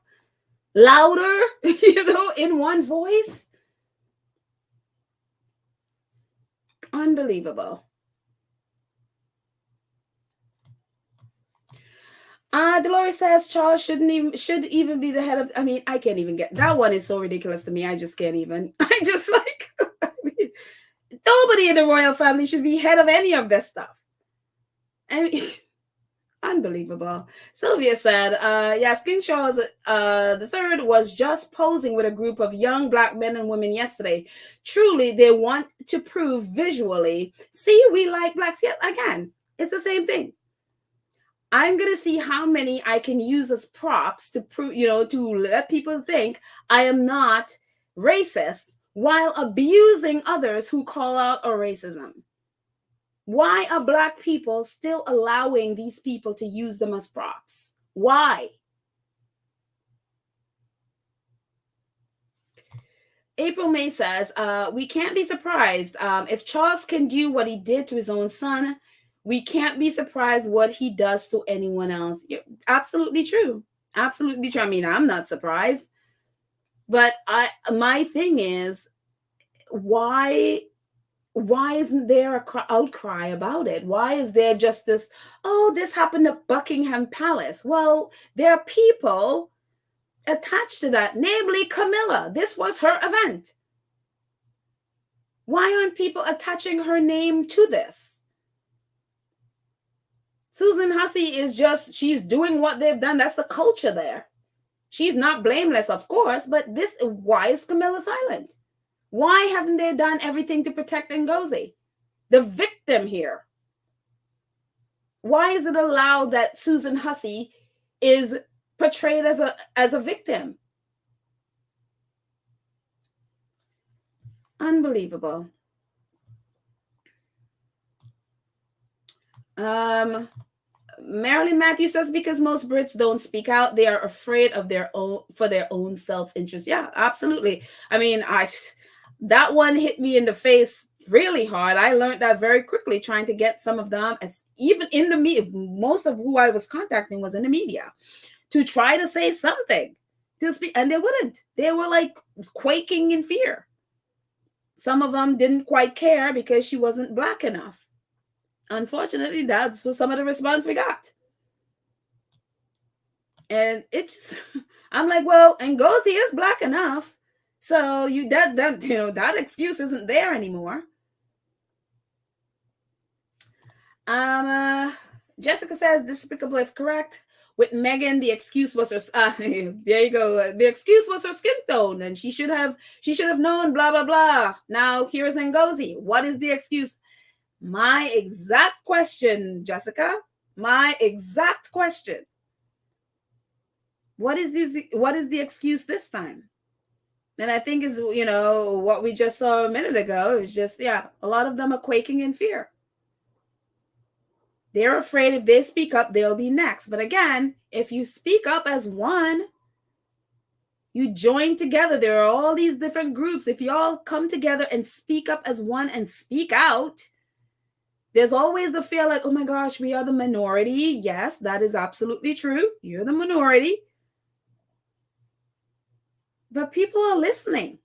louder, in one voice? Unbelievable. Dolores says Charles should even be the head of. I mean, I can't even get that one. Is so ridiculous to me. I just can't even. I just like. I mean, nobody in the royal family should be head of any of this stuff. I mean, unbelievable. Sylvia said, Skinshaws the third was just posing with a group of young Black men and women yesterday. Truly, they want to prove visually. See, we like Blacks. Yet again, it's the same thing. I'm going to see how many I can use as props to prove, to let people think I am not racist while abusing others who call out our racism. Why are Black people still allowing these people to use them as props? Why? April May says, we can't be surprised if Charles can do what he did to his own son. We can't be surprised what he does to anyone else. Absolutely true. Absolutely true. I mean, I'm not surprised. But my thing is, why isn't there an outcry about it? Why is there just this, this happened at Buckingham Palace? Well, there are people attached to that, namely Camilla. This was her event. Why aren't people attaching her name to this? Susan Hussey is she's doing what they've done. That's the culture there. She's not blameless, of course, but why is Camilla silent? Why haven't they done everything to protect Ngozi, the victim here? Why is it allowed that Susan Hussey is portrayed as a victim? Unbelievable. Marilyn Matthews says, because most Brits don't speak out, they are afraid of their own self-interest. Yeah, absolutely. I mean, that one hit me in the face really hard. I learned that very quickly, trying to get some of them, as even in the media, most of who I was contacting was in the media, to try to say something, to speak, and they wouldn't. They were like quaking in fear. Some of them didn't quite care because she wasn't Black enough. Unfortunately, that's what some of the response we got. And it just, I'm like, well, Ngozi is Black enough, so that excuse isn't there anymore. Jessica says, despicable if correct. With Meghan, the excuse was her. There you go. The excuse was her skin tone, and she should have known. Blah blah blah. Now here's Ngozi. What is the excuse? My exact question, Jessica. My exact question. What is the excuse this time? And I think is, what we just saw a minute ago. It was just, a lot of them are quaking in fear. They're afraid if they speak up, they'll be next. But again, if you speak up as one, you join together. There are all these different groups. If you all come together and speak up as one and speak out, there's always the fear like, oh my gosh, we are the minority. Yes, that is absolutely true. You're the minority. But people are listening.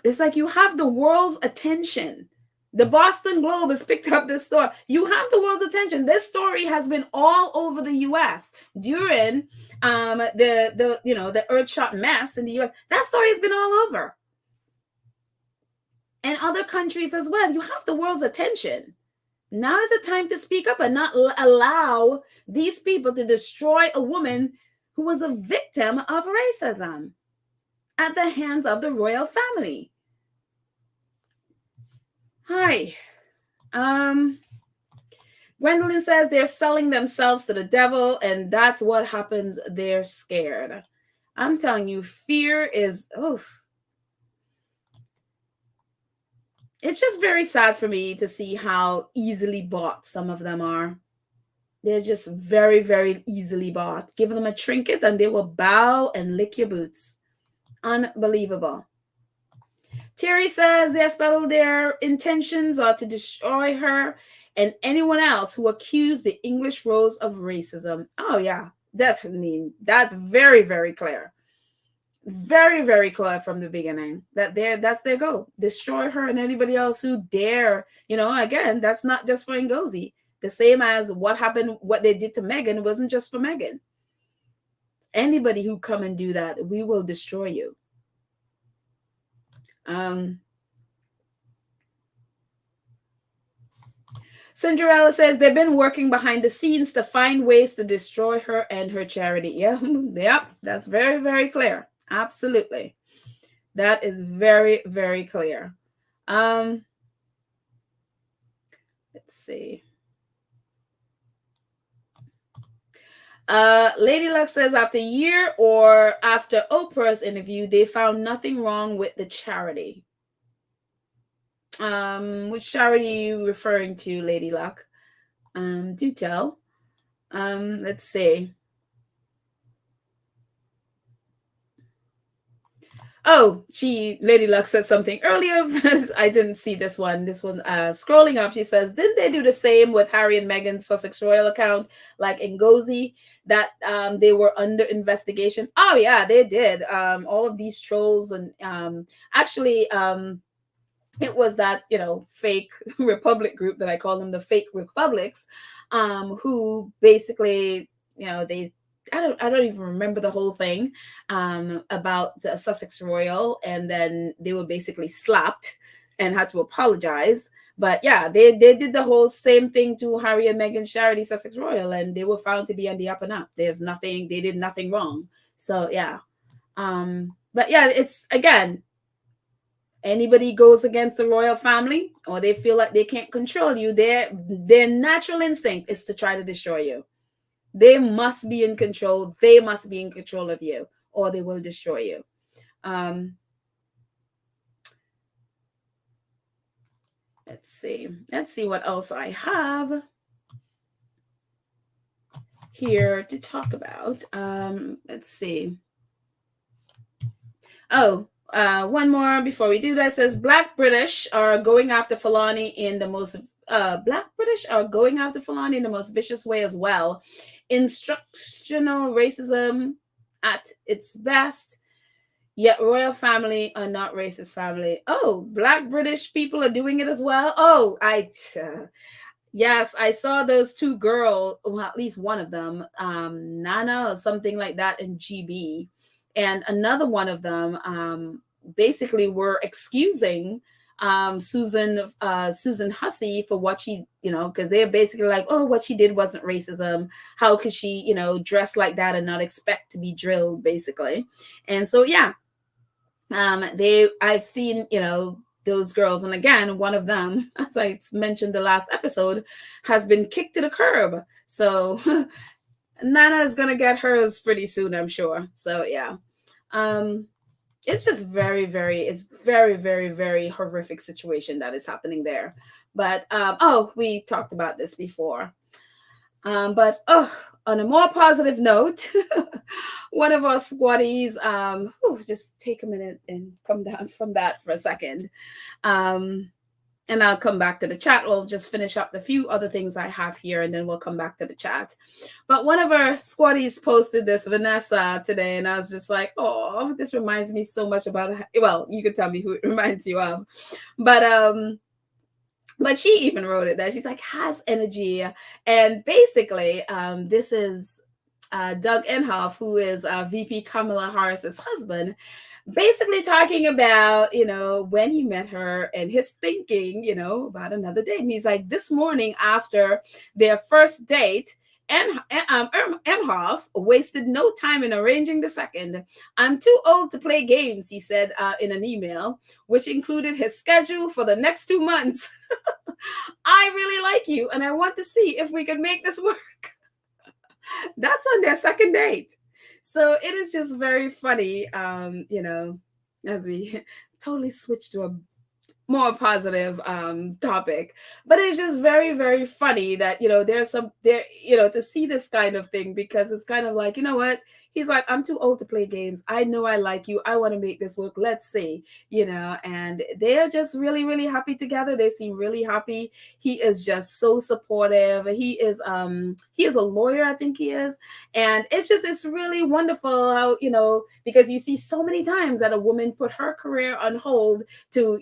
It's like you have the world's attention. The Boston Globe has picked up this story. You have the world's attention. This story has been all over the U.S. during the Earthshot mess in the U.S. That story has been all over. And other countries as well. You have the world's attention. Now is the time to speak up and not allow these people to destroy a woman who was a victim of racism at the hands of the royal family. Hi. Gwendolyn says they're selling themselves to the devil, and that's what happens. They're scared. I'm telling you, fear is, oh, it's just very sad for me to see how easily bought some of them are. They're just very, very easily bought. Give them a trinket and they will bow and lick your boots. Unbelievable. Terry says they spelled their intentions are to destroy her and anyone else who accused the English Rose of racism. Oh yeah, that's very, very clear. Very, very clear from the beginning that's their goal. Destroy her and anybody else who dare. Again, that's not just for Ngozi. The same as what they did to Meghan wasn't just for Meghan. Anybody who come and do that, we will destroy you. Cinderella says they've been working behind the scenes to find ways to destroy her and her charity. Yeah, yep, that's very, very clear. Absolutely. That is very, very clear. Let's see. Lady Luck says after a year or after Oprah's interview, they found nothing wrong with the charity. Which charity are you referring to, Lady Luck? Do tell. Let's see. Oh, Lady Luck said something earlier. I didn't see this one. Scrolling up, she says, didn't they do the same with Harry and Meghan's Sussex Royal account, like Ngozi, that they were under investigation? Oh yeah, they did. All of these trolls and actually it was that fake Republic group that I call them, the fake Republics, who basically they I don't even remember the whole thing about the Sussex Royal, and then they were basically slapped and had to apologize. But yeah, they did the whole same thing to Harry and Meghan's charity, Sussex Royal, and they were found to be on the up and up. They did nothing wrong. So yeah. But yeah, it's again, anybody goes against the royal family or they feel like they can't control you, their natural instinct is to try to destroy you. They must be in control. They must be in control of you, or they will destroy you. Let's see what else I have here to talk about. Let's see. Oh, one more before we do that. It says Black British are going after Fulani in the most vicious way as well. Instructional racism at its best. Yet royal family are not racist family. Oh, Black British people are doing it as well. Oh, yes, I saw those two girls, well, at least one of them, Nana or something like that in GB, and another one of them basically were excusing Susan Hussey for what she, because they're basically like, oh, what she did wasn't racism. How could she, dress like that and not expect to be drilled, basically. And so, yeah, I've seen, those girls. And again, one of them, as I mentioned the last episode, has been kicked to the curb. So Nana is going to get hers pretty soon, I'm sure. So yeah. It's just very, very very horrific situation that is happening there. But we talked about this before. But on a more positive note, one of our squatties, just take a minute and come down from that for a second. And I'll come back to the chat. We'll just finish up the few other things I have here, and then we'll come back to the chat. But one of our squatties posted this, Vanessa, today, and I was just like, oh, this reminds me so much about, well, you can tell me who it reminds you of. But she even wrote it there. She's like, has energy. And basically, this is Doug Emhoff, who is VP Kamala Harris's husband, basically talking about, when he met her and his thinking, about another date. And he's like, this morning after their first date, Emhoff wasted no time in arranging the second. I'm too old to play games, he said in an email, which included his schedule for the next 2 months. I really like you, and I want to see if we can make this work. That's on their second date. So it is just very funny, as we totally switch to a more positive topic, but it's just very, very funny that there's some there, to see this kind of thing, because it's kind of like, what, he's like, I'm too old to play games, I know I like you, I want to make this work, let's see. And they're just really, really happy together. They seem really happy. He is just so supportive. He is a lawyer, I think he is. And it's really wonderful how, because you see so many times that a woman put her career on hold to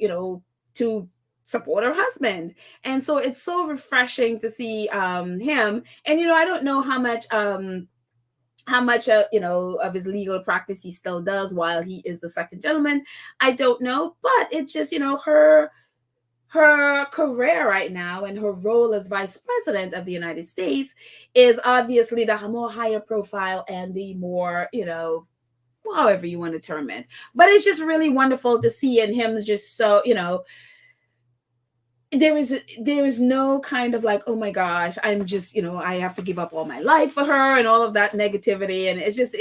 support her husband. And so it's so refreshing to see him. And I don't know how much of his legal practice he still does while he is the second gentleman. I don't know, but it's just her career right now and her role as vice president of the United States is obviously the more higher profile and the more however you want to term it. But it's just really wonderful to see, and him just so there is no kind of like, oh my gosh, I'm just I have to give up all my life for her and all of that negativity. And it's just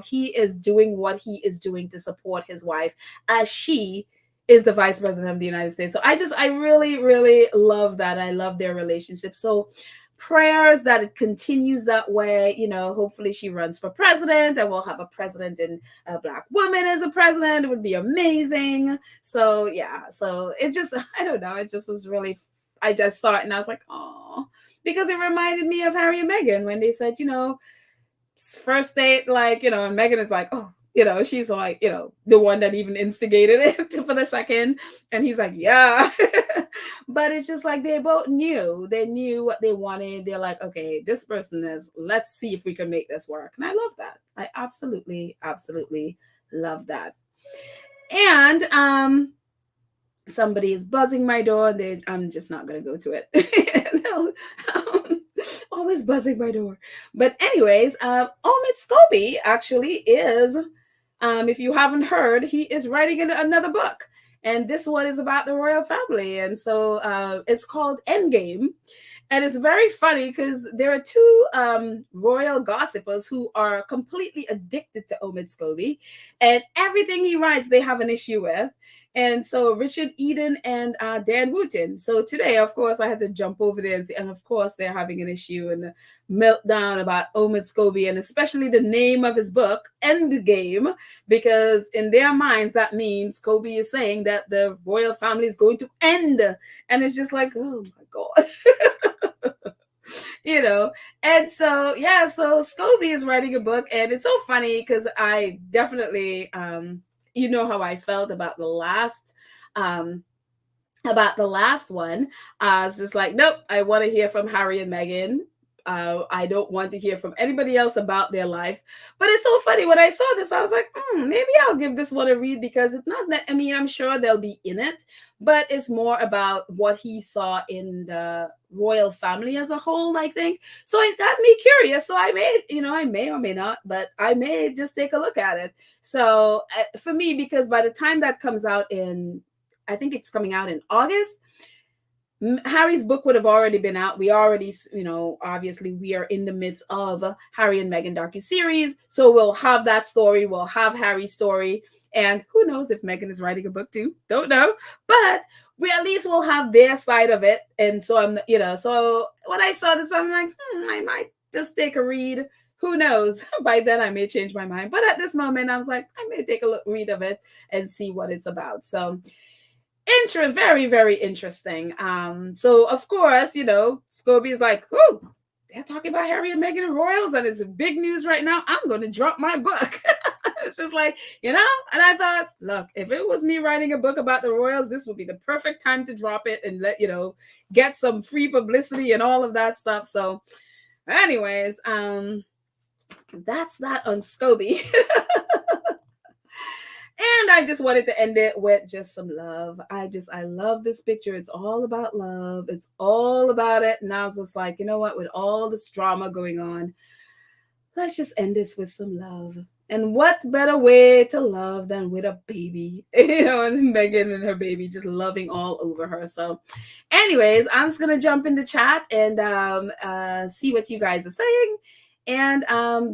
he is doing what he is doing to support his wife as she is the vice president of the United States. So I really, really love that. I love their relationship. So prayers that it continues that way. Hopefully she runs for president and we'll have a president and a Black woman as a president. It would be amazing. So yeah, so it just, I don't know, it just was really, I just saw it and I was like, oh, because it reminded me of Harry and Meghan when they said, first date, like, and Meghan is like, oh, she's like, the one that even instigated it for the second. And he's like, yeah. But it's just like they both knew. They knew what they wanted. They're like, okay, this person is, let's see if we can make this work. And I love that. I absolutely, absolutely love that. And somebody is buzzing my door. I'm just not going to go to it. No, always buzzing my door. But anyways, Omid Scobie actually is, if you haven't heard, he is writing another book. And this one is about the royal family. And so it's called Endgame. And it's very funny because there are two royal gossipers who are completely addicted to Omid Scobie. And everything he writes, they have an issue with. And so Richard Eden and Dan Wooten. So today, of course, I had to jump over there and see. And of course, they're having an issue and a meltdown about Omid Scobie, and especially the name of his book, Endgame, because in their minds, that means Scobie is saying that the royal family is going to end. And it's just like, oh my God. And so, yeah, so Scobie is writing a book, and it's so funny because I definitely, how I felt about the last one. I was just like, nope, I want to hear from Harry and Meghan. I don't want to hear from anybody else about their lives. But it's so funny. When I saw this, I was like, maybe I'll give this one a read, because it's not that, I'm sure they'll be in it, but it's more about what he saw in the royal family as a whole, I think. So it got me curious. So I may or may not, but I may just take a look at it. So for me, because by the time that comes out I think it's coming out in August, Harry's book would have already been out. We already, obviously we are in the midst of Harry and Meghan docuseries. So we'll have that story. We'll have Harry's story. And who knows if Meghan is writing a book too? Don't know. But we at least will have their side of it. And so so when I saw this, I'm like, I might just take a read. Who knows? By then I may change my mind. But at this moment, I was like, I may take a read of it and see what it's about. So very, very interesting. So of course, Scobie is like, oh, they're talking about Harry and Meghan and royals, and it's big news right now. I'm going to drop my book. It's just like, and I thought, look, if it was me writing a book about the royals, this would be the perfect time to drop it and let, get some free publicity and all of that stuff. So anyways, that's that on Scobie. And I just wanted to end it with just some love. I love this picture. It's all about love. It's all about it. And I was just like, you know what? With all this drama going on, let's just end this with some love. And what better way to love than with a baby? And Meghan and her baby just loving all over her. So, anyways, I'm just gonna jump in the chat and see what you guys are saying, and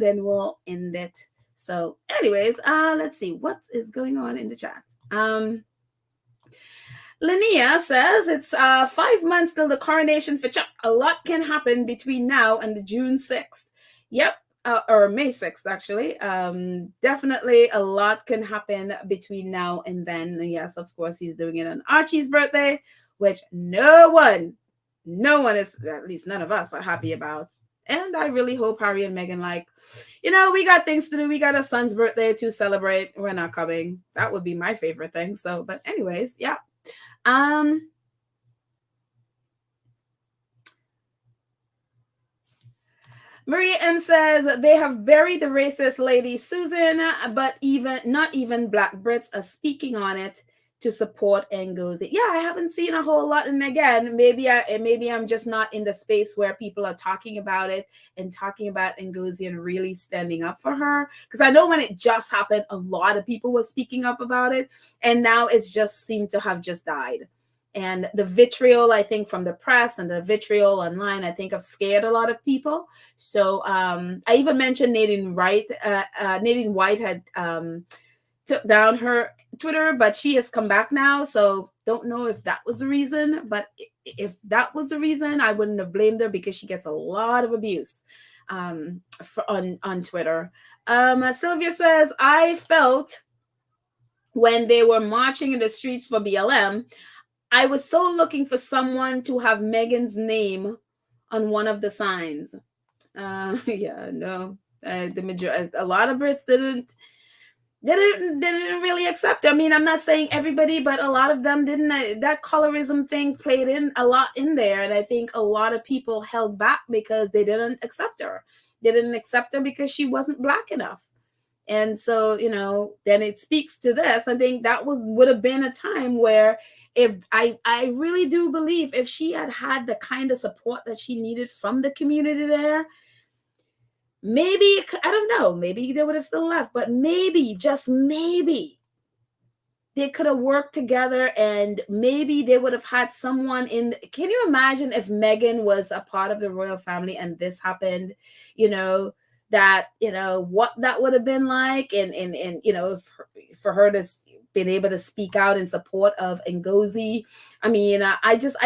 then we'll end it. So, anyways, let's see what is going on in the chat. Linnea says it's 5 months till the coronation for Chuck. A lot can happen between now and the June 6th. Yep, or May 6th, actually. Definitely a lot can happen between now and then. Yes, of course, he's doing it on Archie's birthday, which no one is, at least none of us, are happy about. And I really hope Harry and Meghan, like, we got things to do. We got a son's birthday to celebrate. We're not coming. That would be my favorite thing. So, but anyways, yeah. Maria M says they have buried the racist lady Susan, but not even Black Brits are speaking on it to support Ngozi. Yeah, I haven't seen a whole lot. And again, maybe I'm just not in the space where people are talking about it and talking about Ngozi and really standing up for her. Because I know when it just happened, a lot of people were speaking up about it, and now it's just seemed to have just died. And the vitriol, I think, from the press and the vitriol online, I think, have scared a lot of people. So I even mentioned Nadine White. Nadine White had took down her Twitter, but she has come back now. So don't know if that was the reason. But if that was the reason, I wouldn't have blamed her, because she gets a lot of abuse on Twitter. Sylvia says, I felt when they were marching in the streets for BLM, I was so looking for someone to have Meghan's name on one of the signs. Yeah, no, the majority, a lot of Brits didn't really accept. I mean, I'm not saying everybody, but a lot of them didn't. That colorism thing played in a lot in there, and I think a lot of people held back because they didn't accept her. They didn't accept her because she wasn't Black enough. And so, then it speaks to this. I think that would have been a time where, if I really do believe, if she had had the kind of support that she needed from the community there, maybe, I don't know, maybe they would have still left, but maybe, just maybe, they could have worked together, and maybe they would have had someone in. Can you imagine if Meghan was a part of the royal family and this happened? That what that would have been like, and for her to been able to speak out in support of Ngozi. I mean, I just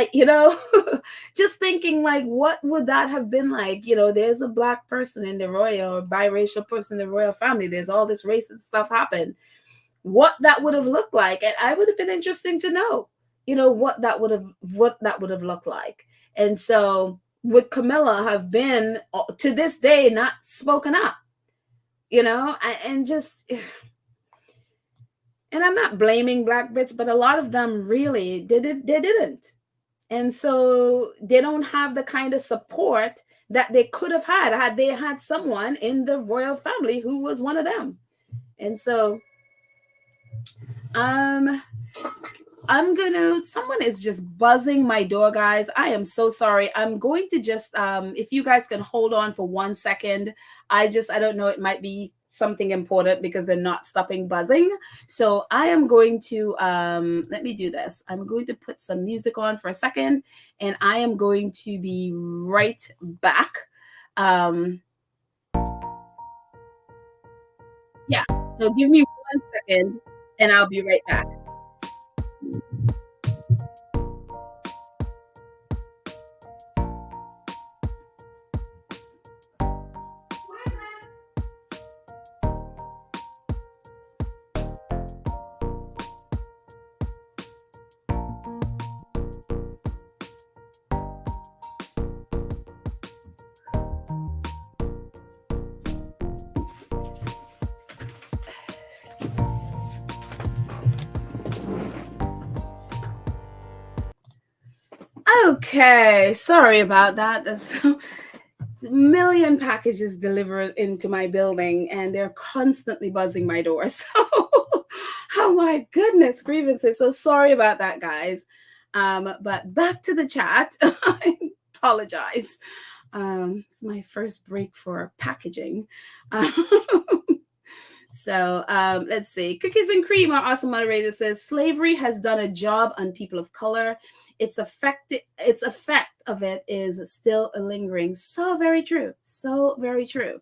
thinking, like, what would that have been like? There's a Black person in the royal, or biracial person in the royal family. There's all this racist stuff happen. What that would have looked like, and I would have been interesting to know, what that would have looked like. And so, would Camilla have been, to this day, not spoken up? And just, and I'm not blaming Black Brits, but a lot of them really didn't. And so they don't have the kind of support that they could have had they had someone in the royal family who was one of them. And so someone is just buzzing my door, guys. I am so sorry. I'm going to just, if you guys can hold on for 1 second. I don't know, it might be something important because they're not stopping buzzing. So I am going to, let me do this. I'm going to put some music on for a second, and I am going to be right back. Yeah, so give me 1 second and I'll be right back. Okay, sorry about that. That's a million packages delivered into my building, and they're constantly buzzing my door. So Oh my goodness, grievances. So sorry about that, guys. But back to the chat. I apologize. It's my first break for packaging. Um, let's see. Cookies and Cream, our awesome moderator, says slavery has done a job on people of color. Its effect of it is still lingering. So very true. So very true.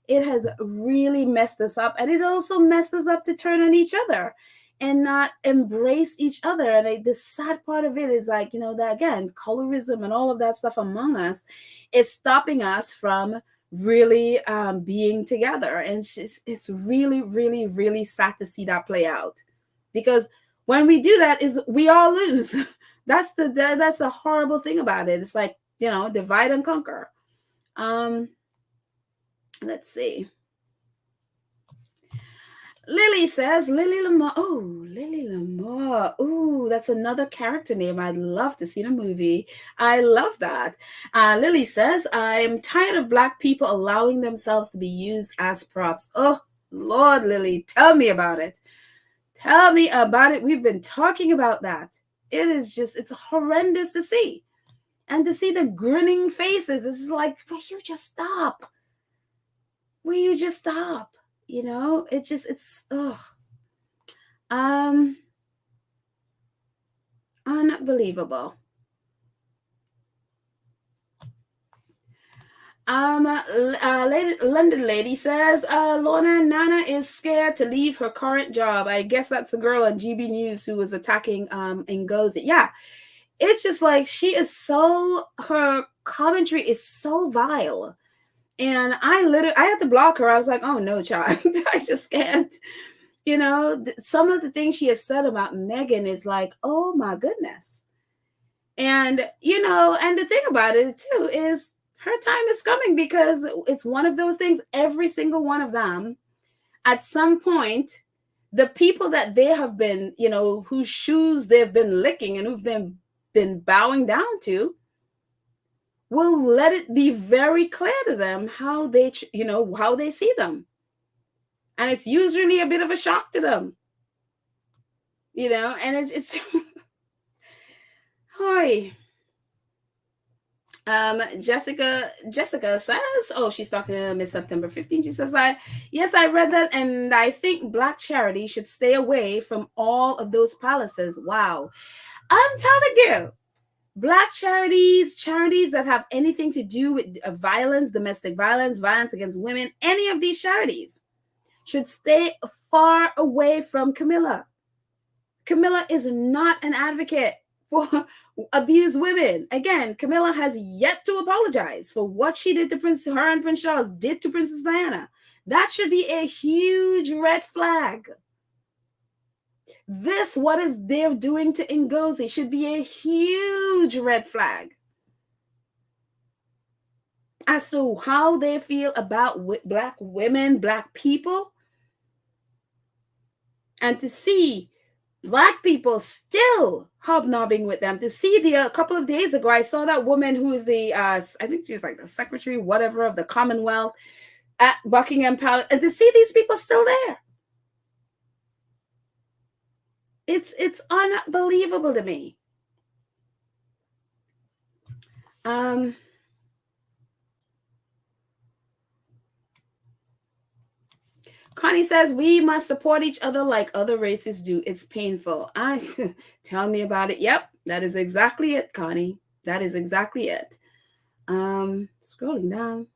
It has really messed us up, and it also messed us up to turn on each other and not embrace each other. And the sad part of it is, like, that again, colorism and all of that stuff among us is stopping us from really being together. And it's really, really, really sad to see that play out, because when we do that, is we all lose. That's the horrible thing about it. It's like, divide and conquer. Let's see. Lily says, Lily Lamar. Oh, Lily Lamar. Oh, that's another character name. I'd love to see the movie. I love that. Lily says, I'm tired of Black people allowing themselves to be used as props. Oh, Lord, Lily, tell me about it. Tell me about it. We've been talking about that. It is just, it's horrendous to see. And to see the grinning faces, it's like, will you just stop? Will you just stop? It's unbelievable. London lady says, Lorna, Nana is scared to leave her current job. I guess that's a girl on GB News who was attacking Ngozi. Yeah, it's just like her commentary is so vile. And I had to block her. I was like, oh no, child, I just can't. Some of the things she has said about Meghan is like, oh my goodness. And, and the thing about it too is her time is coming, because it's one of those things, every single one of them, at some point, the people that they have been, whose shoes they've been licking and who've been bowing down to, will let it be very clear to them how they see them. And it's usually a bit of a shock to them. And it's hi. Jessica says, oh, she's talking to Miss September 15. She says, I read that, and I think Black charity should stay away from all of those palaces. Wow. I'm telling you, Black charities that have anything to do with violence, domestic violence, violence against women, any of these charities should stay far away from Camilla. Camilla is not an advocate for abused women. Again, Camilla has yet to apologize for what she did to her and Prince Charles did to Princess Diana. That should be a huge red flag. What is they're doing to Ngozi should be a huge red flag as to how they feel about Black women, Black people. And to see Black people still hobnobbing with them. To see a couple of days ago, I saw that woman who is I think she's like the secretary, whatever, of the Commonwealth at Buckingham Palace, and to see these people still there. It's unbelievable to me. Connie says, we must support each other like other races do. It's painful. Tell me about it. Yep, that is exactly it, Connie. That is exactly it. Scrolling down.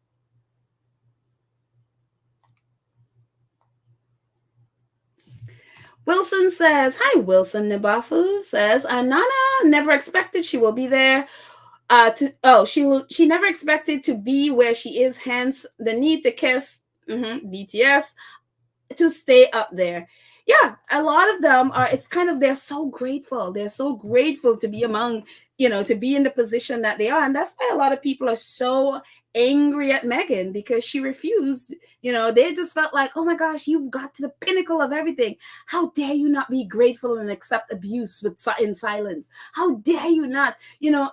Wilson says, hi, Wilson Nabafu says, Nana never expected she will be there. She never expected to be where she is, hence the need to kiss BTS to stay up there. Yeah, a lot of them are, it's kind of, they're so grateful. They're so grateful to be among, to be in the position that they are. And that's why a lot of people are so angry at Meghan, because she refused. They just felt like, oh my gosh, you got to the pinnacle of everything. How dare you not be grateful and accept abuse in silence? How dare you not,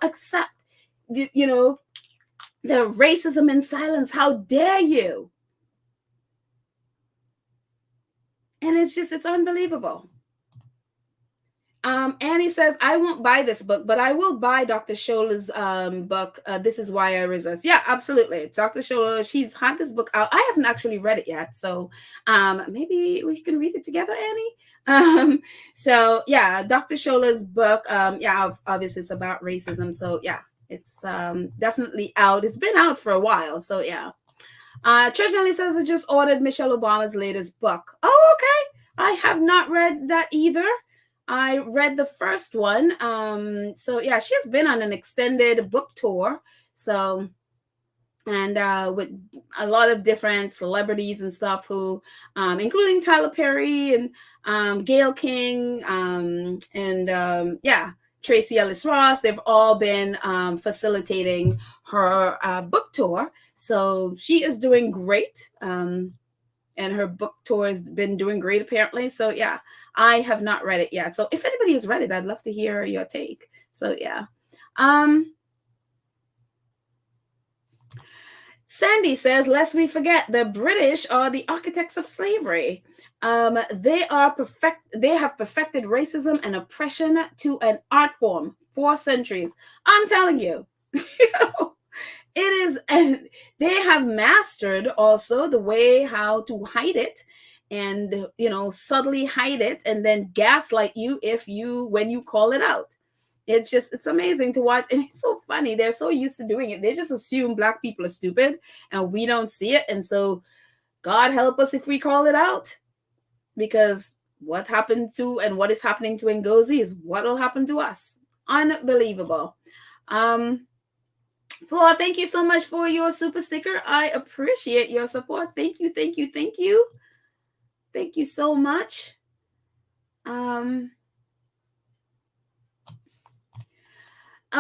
accept, the racism in silence? How dare you? And it's unbelievable. Annie says, I won't buy this book, but I will buy Dr. Shola's book, This Is Why I Resist. Yeah, absolutely. Dr. Shola, she's had this book out. I haven't actually read it yet. So maybe we can read it together, Annie. So yeah, Dr. Shola's book, yeah, obviously it's about racism. So yeah, it's definitely out. It's been out for a while. So yeah. Church Nelly says I just ordered Michelle Obama's latest book. Oh, okay. I have not read that either. I read the first one. So yeah, she has been on an extended book tour. So and with a lot of different celebrities and stuff who including Tyler Perry and Gayle King and yeah, Tracy Ellis Ross. They've all been facilitating her book tour, so she is doing great, and her book tour has been doing great apparently. So yeah, I have not read it yet, so if anybody has read it, I'd love to hear your take. So yeah. Sandy says, lest we forget, the British are the architects of slavery. They have perfected racism and oppression to an art form for centuries. I'm telling you, it is, and they have mastered also the way how to hide it, and subtly hide it, and then gaslight you when you call it out. It's amazing to watch, and it's so funny. They're so used to doing it. They just assume Black people are stupid and we don't see it, and so God help us if we call it out, because what happened to and what is happening to Ngozi is what will happen to us. Unbelievable. Flora, thank you so much for your super sticker. I appreciate your support. Thank you, thank you, thank you. Thank you so much.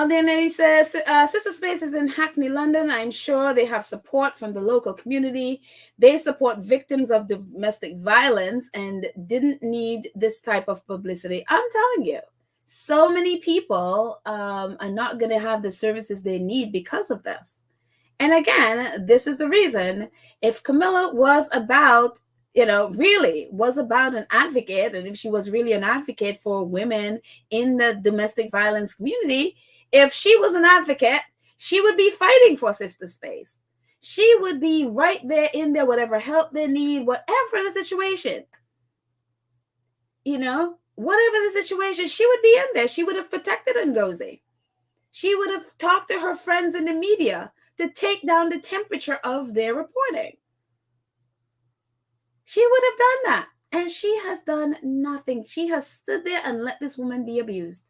Then he says, Sister Space is in Hackney, London. I'm sure they have support from the local community. They support victims of domestic violence and didn't need this type of publicity. I'm telling you, so many people are not going to have the services they need because of this. And again, this is the reason, if Camilla was about really was about an advocate, and if she was really an advocate for women in the domestic violence community, if she was an advocate, she would be fighting for Sister Space. She would be right there in there, whatever help they need, whatever the situation, whatever the situation, she would be in there. She would have protected Ngozi. She would have talked to her friends in the media to take down the temperature of their reporting. She would have done that. And she has done nothing. She has stood there and let this woman be abused.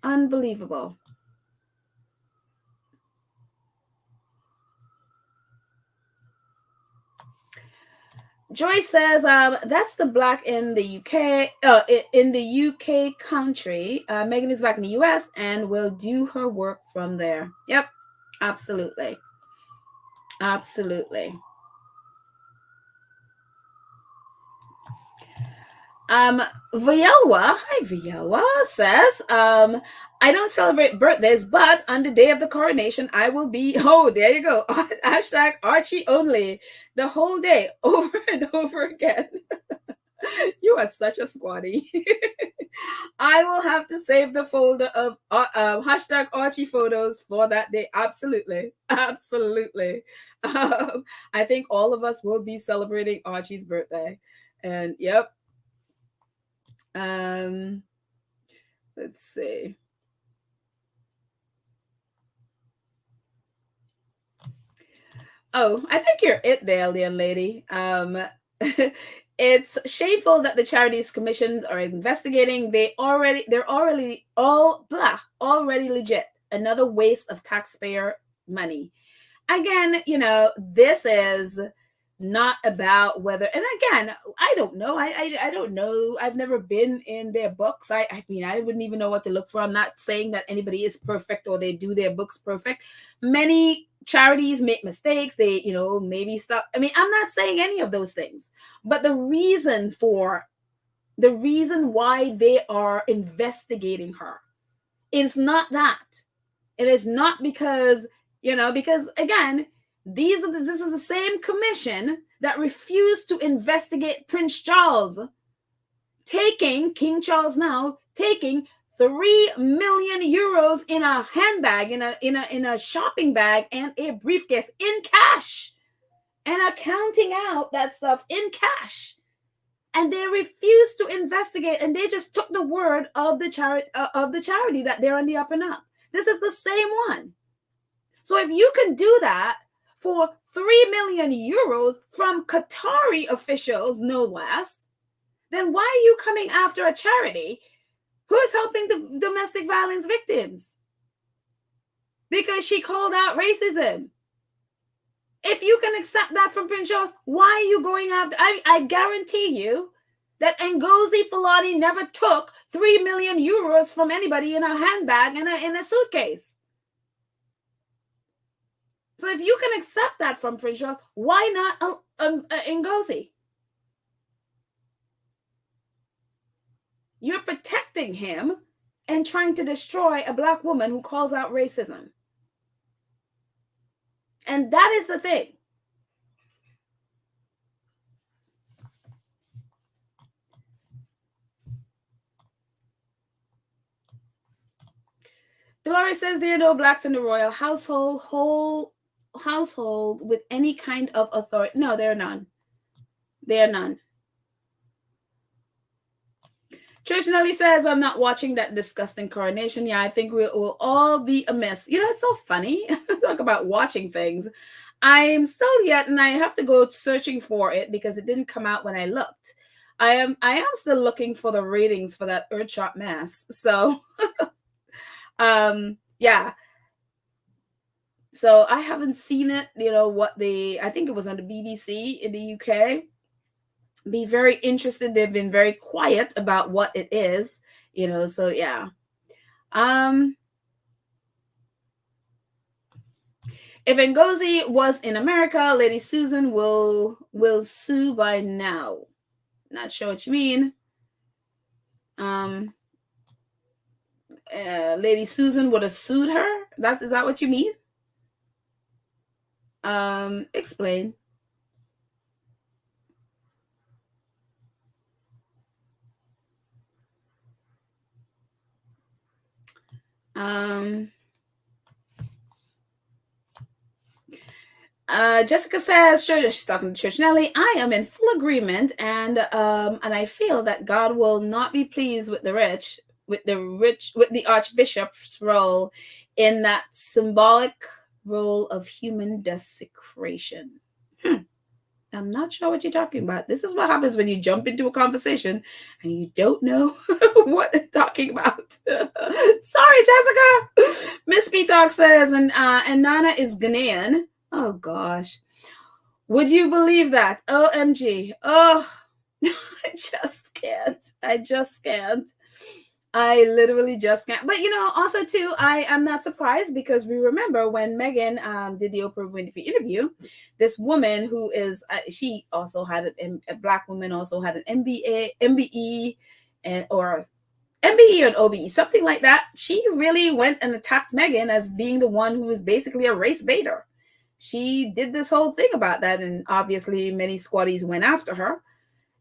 Unbelievable. Joyce says, that's the Black in the UK, in the UK country. Meghan is back in the US and will do her work from there. Yep, absolutely. Absolutely. Viola, hi Viola, says, I don't celebrate birthdays, but on the day of the coronation, I will be, oh, there you go, hashtag Archie only, the whole day, over and over again. You are such a squatty. I will have to save the folder of hashtag Archie photos for that day. Absolutely. Absolutely. I think all of us will be celebrating Archie's birthday. And yep. Let's see. Oh, I think you're it there, Leon lady. It's shameful that the charities commissions are investigating. They're already legit. Another waste of taxpayer money. Again, this is not about whether, and again, I don't know. I don't know. I've never been in their books. I mean, I wouldn't even know what to look for. I'm not saying that anybody is perfect or they do their books perfect. Many charities make mistakes. They, maybe stop. I mean, I'm not saying any of those things, but the reason why they are investigating her is not that. It is not because, because again, This is the same commission that refused to investigate Prince Charles, taking King Charles now, taking 3 million euros in a handbag, in a shopping bag and a briefcase in cash, and are counting out that stuff in cash. And they refused to investigate, and they just took the word of the charity that they're on the up and up. This is the same one. So if you can do that for 3 million euros from Qatari officials, no less, then why are you coming after a charity who is helping the domestic violence victims? Because she called out racism. If you can accept that from Prince Charles, why are you going after? I guarantee you that Ngozi Fulani never took 3 million euros from anybody in a handbag, in a suitcase. So if you can accept that from Prince Charles, why not Ngozi? You're protecting him and trying to destroy a Black woman who calls out racism. And that is the thing. Dolores says there are no Blacks in the royal household with any kind of authority. No, there are none. There are none. Church Nelly says, I'm not watching that disgusting coronation. Yeah, I think we'll all be amiss. You know, it's so funny. Talk about watching things. I'm still yet, and I have to go searching for it because it didn't come out when I looked. I am still looking for the ratings for that Earthshot Mass. So, yeah. So I haven't seen it. You know I think it was on the BBC in the UK. Be very interested. They've been very quiet about what it is, so yeah. If Ngozi was in America, Lady Susan will sue by now. Not sure what you mean. Lady Susan would have sued her. Is that what you mean? Explain. Jessica says, she's talking to Church Nelly, I am in full agreement, and I feel that God will not be pleased with the Archbishop's role in that symbolic role of human desecration. I'm not sure what you're talking about. This is what happens when you jump into a conversation and you don't know what they're talking about. Sorry, Jessica. Miss B Talk says, and Nana is Ghanaian. Oh gosh. Would you believe that? OMG. Oh, I just can't. I literally just can't. But also too, I am not surprised because we remember when Meghan did the Oprah Winfrey interview, this woman who is she also had a Black woman also had an MBE or MBE or OBE, something like that. She really went and attacked Meghan as being the one who is basically a race baiter. She did this whole thing about that, and obviously many squatties went after her,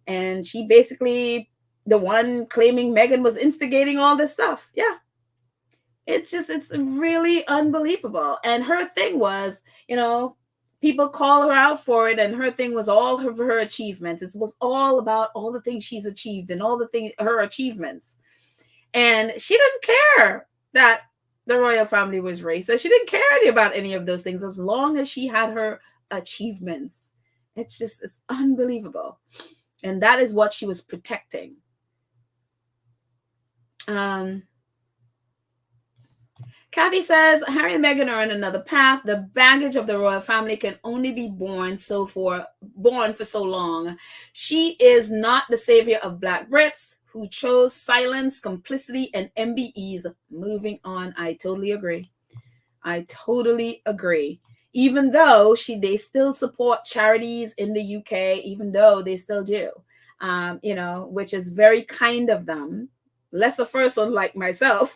and she basically the one claiming Meghan was instigating all this stuff. Yeah. It's really unbelievable. And her thing was, people call her out for it, and her thing was all of her achievements. It was all about all the things she's achieved and all the things, her achievements. And she didn't care that the royal family was racist. She didn't care about any of those things as long as she had her achievements. It's unbelievable. And that is what she was protecting. Kathy says, Harry and Meghan are on another path. The baggage of the royal family can only be borne for so long. She is not the savior of Black Brits who chose silence, complicity, and MBEs. Moving on. I totally agree. Even though they still support charities in the UK, even though they still do, which is very kind of them. Lesser person like myself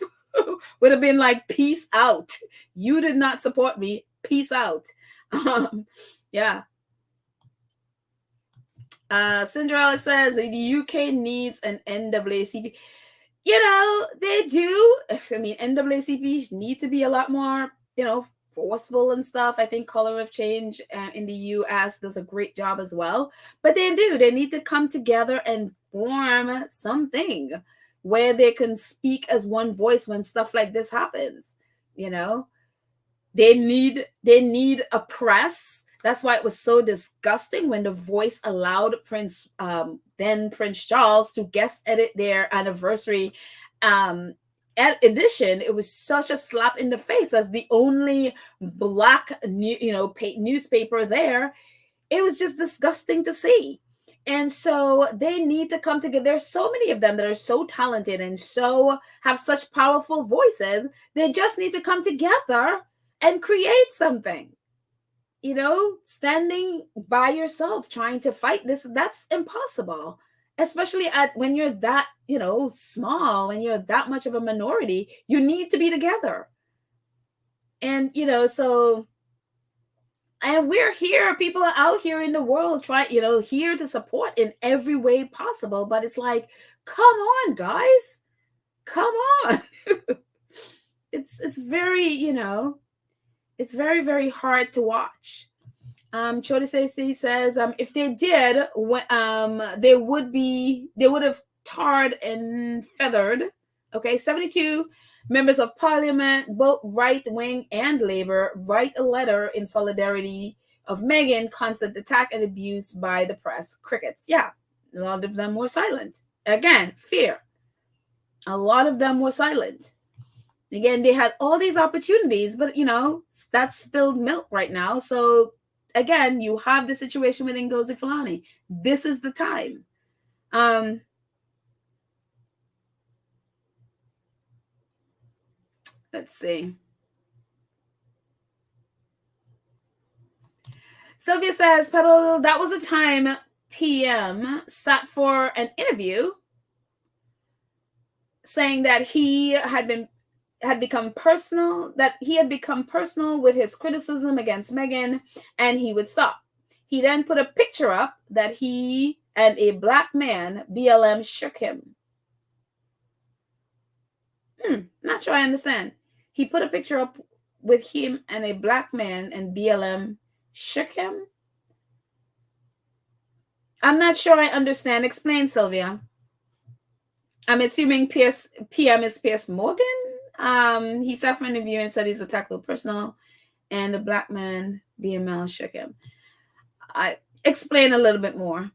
would have been like, peace out. You did not support me. Peace out. Yeah. Cinderella says the UK needs an NAACP. They do. I mean, NAACPs need to be a lot more, forceful and stuff. I think Color of Change in the US does a great job as well. But they do. They need to come together and form something where they can speak as one voice when stuff like this happens. You know, they need a press. That's why it was so disgusting when The Voice allowed then Prince Charles to guest edit their anniversary edition. It was such a slap in the face as the only black newspaper there. It was just disgusting to see. And so they need to come together. There's so many of them that are so talented and so have such powerful voices. They just need to come together and create something. Standing by yourself trying to fight this, that's impossible, especially when you're that small, when you're that much of a minority. You need to be together. And and we're here, people are out here in the world trying, here to support in every way possible. But it's like, come on, guys, come on. It's very, it's very, very hard to watch. Chodisesi says, if they did, they would have tarred and feathered. Okay, 72 members of parliament, both right wing and Labour, write a letter in solidarity of Meghan constant attack and abuse by the press. Crickets. Yeah, a lot of them were silent. Again, fear. A lot of them were silent. Again, they had all these opportunities, but that's spilled milk right now. So again, you have the situation with Ngozi Fulani. This is the time. Let's see. Sylvia says, Pedal, that was a time PM sat for an interview saying that he had become personal with his criticism against Meghan, and he would stop. He then put a picture up that he and a black man, BLM, shook him. Not sure I understand. He put a picture up with him and a black man, and BLM shook him. I'm not sure I understand. Explain, Sylvia. I'm assuming PM is Piers Morgan. He sat for an interview and said he's attacked with personal, and the black man, BML, shook him. I explain a little bit more.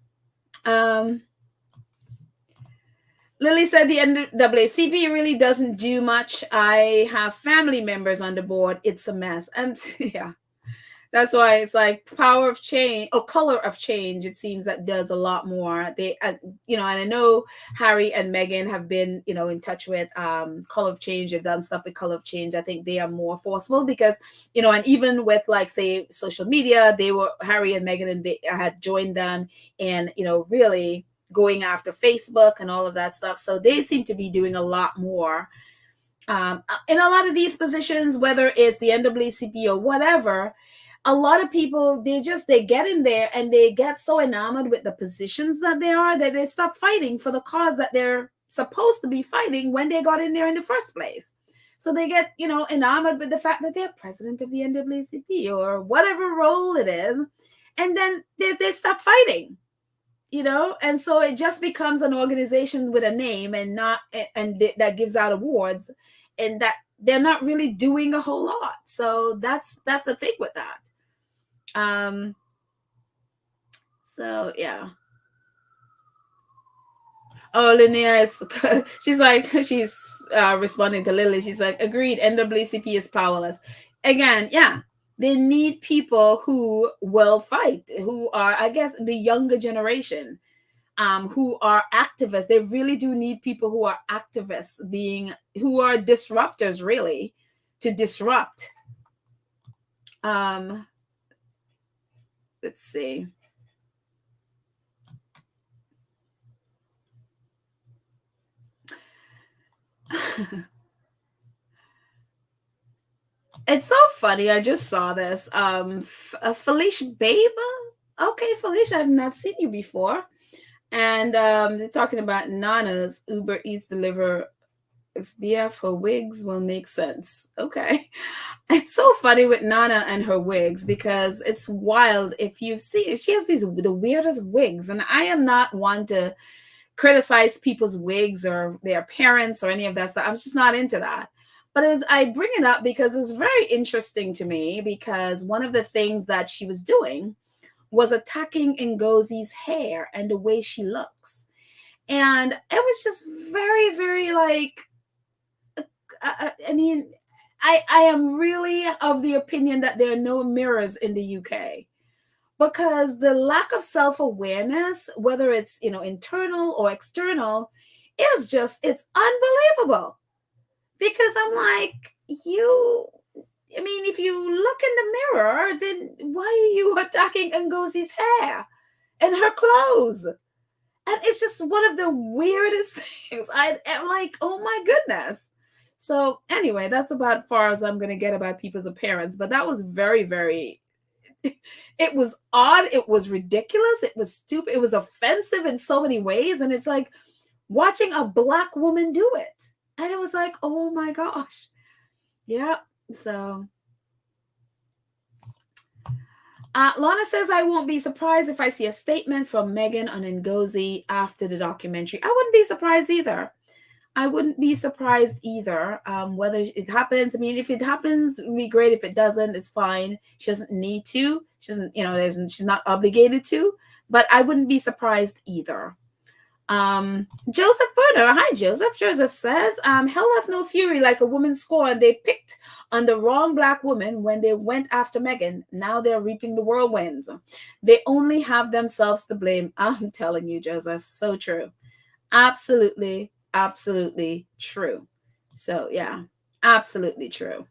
Lily said the NAACP really doesn't do much. I have family members on the board. It's a mess. And yeah, that's why it's like power of change or color of change. It seems that does a lot more. They, and I know Harry and Meghan have been, in touch with color of change. They've done stuff with color of change. I think they are more forceful because, and even with like, say, social media, Harry and Meghan, and they had joined them in, really going after Facebook and all of that stuff. So they seem to be doing a lot more in a lot of these positions, whether it's the NAACP or whatever. A lot of people, they get in there and they get so enamored with the positions that they are that they stop fighting for the cause that they're supposed to be fighting when they got in there in the first place. So they get, enamored with the fact that they're president of the NAACP or whatever role it is. And then they stop fighting. And so it just becomes an organization with a name that gives out awards, and that they're not really doing a whole lot. So that's the thing with that. So yeah. Oh, Linnea she's responding to Lily. She's like, agreed, NAACP is powerless. Again, yeah. They need people who will fight, who are, I guess, the younger generation, who are activists. They really do need people who are activists, who are disruptors, really, to disrupt. Let's see. It's so funny. I just saw this. Felicia Baba. Okay, Felicia, I've not seen you before. And they're talking about Nana's Uber Eats deliver XBF. Her wigs will make sense. Okay. It's so funny with Nana and her wigs because it's wild. If you see, she has the weirdest wigs, and I am not one to criticize people's wigs or their parents or any of that stuff. I'm just not into that. But I bring it up because it was very interesting to me because one of the things that she was doing was attacking Ngozie's hair and the way she looks. And it was just very, very like, I mean, I am really of the opinion that there are no mirrors in the UK because the lack of self-awareness, whether it's, internal or external, is just, it's unbelievable. Because I'm like, if you look in the mirror, then why are you attacking Ngozie's hair and her clothes? And it's just one of the weirdest things. I'm like, oh my goodness. So anyway, that's about far as I'm going to get about people's appearance. But that was very, very, it was odd. It was ridiculous. It was stupid. It was offensive in so many ways. And it's like watching a Black woman do it. And it was like, oh my gosh. Yeah. So Lana says, I won't be surprised if I see a statement from Meghan on Ngozi after the documentary. I wouldn't be surprised either. I wouldn't be surprised either. Whether it happens, if it happens, it would be great. If it doesn't, it's fine. She doesn't need to. She doesn't, she's not obligated to. But I wouldn't be surprised either. Joseph Burner, hi Joseph. Joseph says, hell hath no fury like a woman scorned. They picked on the wrong Black woman when they went after Meghan. Now they're reaping the whirlwinds. They only have themselves to blame. I'm telling you, Joseph, so true. Absolutely, absolutely true. So yeah, absolutely true.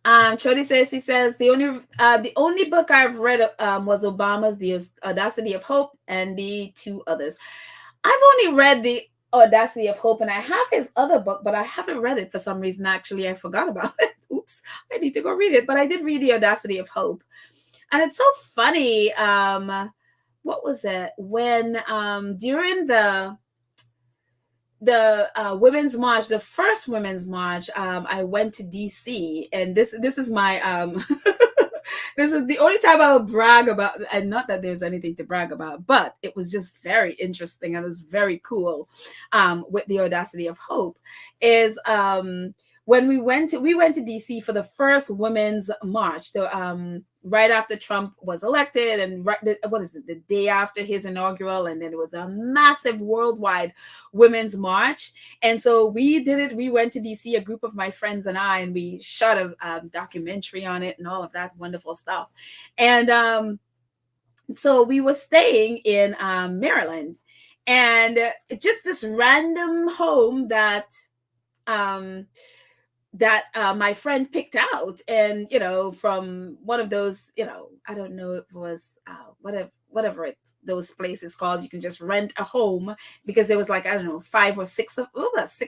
Chody says, he says the only book I've read was Obama's The Audacity of Hope and the two others. I've only read The Audacity of Hope, and I have his other book, but I haven't read it for some reason. Actually, I forgot about it. Oops, I need to go read it. But I did read The Audacity of Hope, and it's so funny. What was it when during the women's march, the first women's march, I went to DC, and this is my this is the only time I will brag about, and not that there's anything to brag about, but it was just very interesting and it was very cool. With The Audacity of Hope is when we went to DC for the first women's march, right after Trump was elected, and the day after his inaugural, and then it was a massive worldwide women's march. And so we did it. We went to DC, a group of my friends and I, and we shot a documentary on it and all of that wonderful stuff. And so we were staying in Maryland, and just this random home that my friend picked out, and from one of those, I don't know if it was whatever those places called, you can just rent a home, because there was like, I don't know, five or six of us,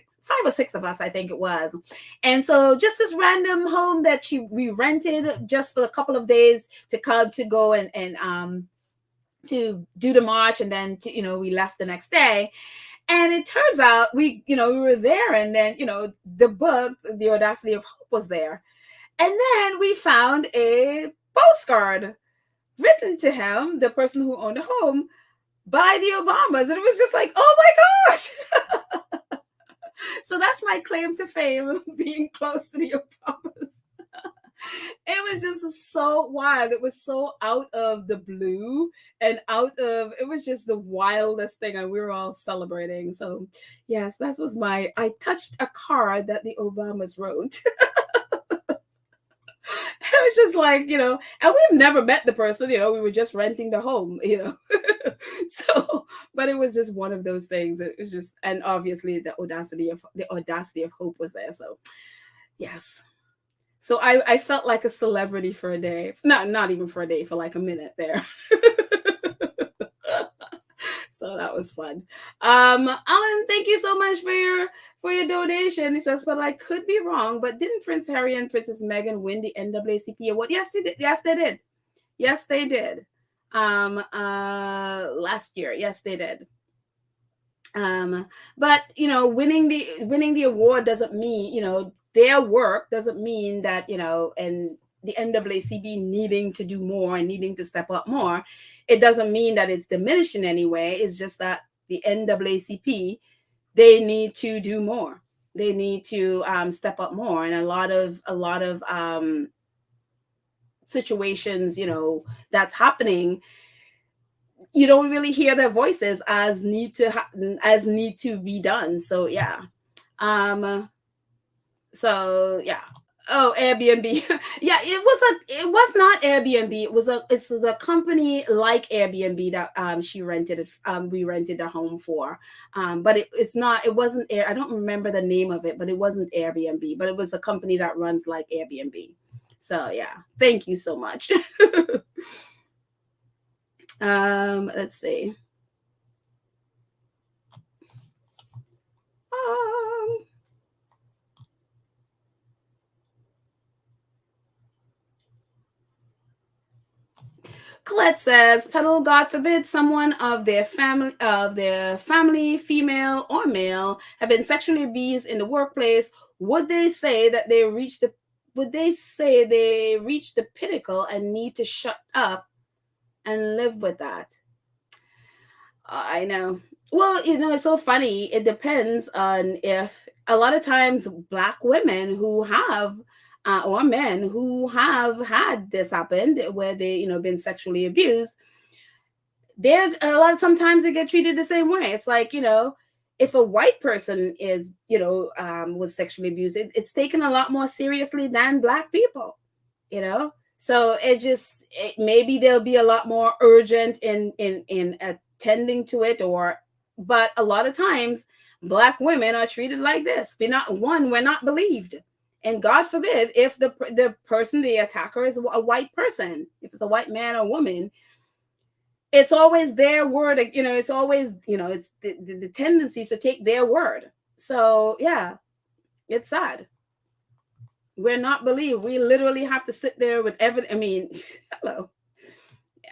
I think it was. And so just this random home that we rented just for a couple of days to go and to do the march, and then we left the next day. And it turns out we were there, and then the book, The Audacity of Hope, was there. And then we found a postcard written to him, the person who owned the home, by the Obamas. And it was just like, oh my gosh. So that's my claim to fame, being close to the Obamas. It was just so wild. It was so out of the blue, and it was just the wildest thing, and we were all celebrating. So yes, that was I touched a card that the Obamas wrote. It was just like, and we've never met the person, we were just renting the home, So, but it was just one of those things. It was just, and obviously the audacity of Hope was there. So yes. So I felt like a celebrity for a day. Not even for a day, for like a minute there. So So that was fun. Alan, thank you so much for your donation. He says, but I could be wrong, but didn't Prince Harry and Princess Meghan win the NAACP award? Yes, they did. Yes, they did. Yes, they did. Last year. Yes, they did. But winning the award doesn't mean, their work doesn't mean that, and the NAACP needing to do more and needing to step up more. It doesn't mean that it's diminished in any way. It's just that the NAACP, they need to do more. They need to step up more. And a lot of situations, that's happening, you don't really hear their voices as need to be done. So yeah. um so yeah. Oh, Airbnb. Yeah, it was not Airbnb. It was a company like Airbnb that we rented a home for. But it wasn't Air. I don't remember the name of it, but it wasn't Airbnb, but it was a company that runs like Airbnb. So yeah, thank you so much. Let's see. Um, Colette says, "Pedal, God forbid, someone of their family, female or male, have been sexually abused in the workplace. Would they say that they reached the would they say they reached the pinnacle and need to shut up and live with that?" I know. Well, it's so funny. It depends on if a lot of times Black women who have, or men who have had this happen, where they, been sexually abused, they're a lot of sometimes they get treated the same way. It's like, if a white person was sexually abused, it's taken a lot more seriously than Black people, you know? So maybe they'll be a lot more urgent in attending to it, but a lot of times Black women are treated like this. We're not believed. And God forbid if the attacker is a white person, if it's a white man or woman, it's always their word, it's always, it's the tendency is to take their word. So yeah, it's sad. We're not believed. We literally have to sit there with evidence. I mean, hello. Yeah.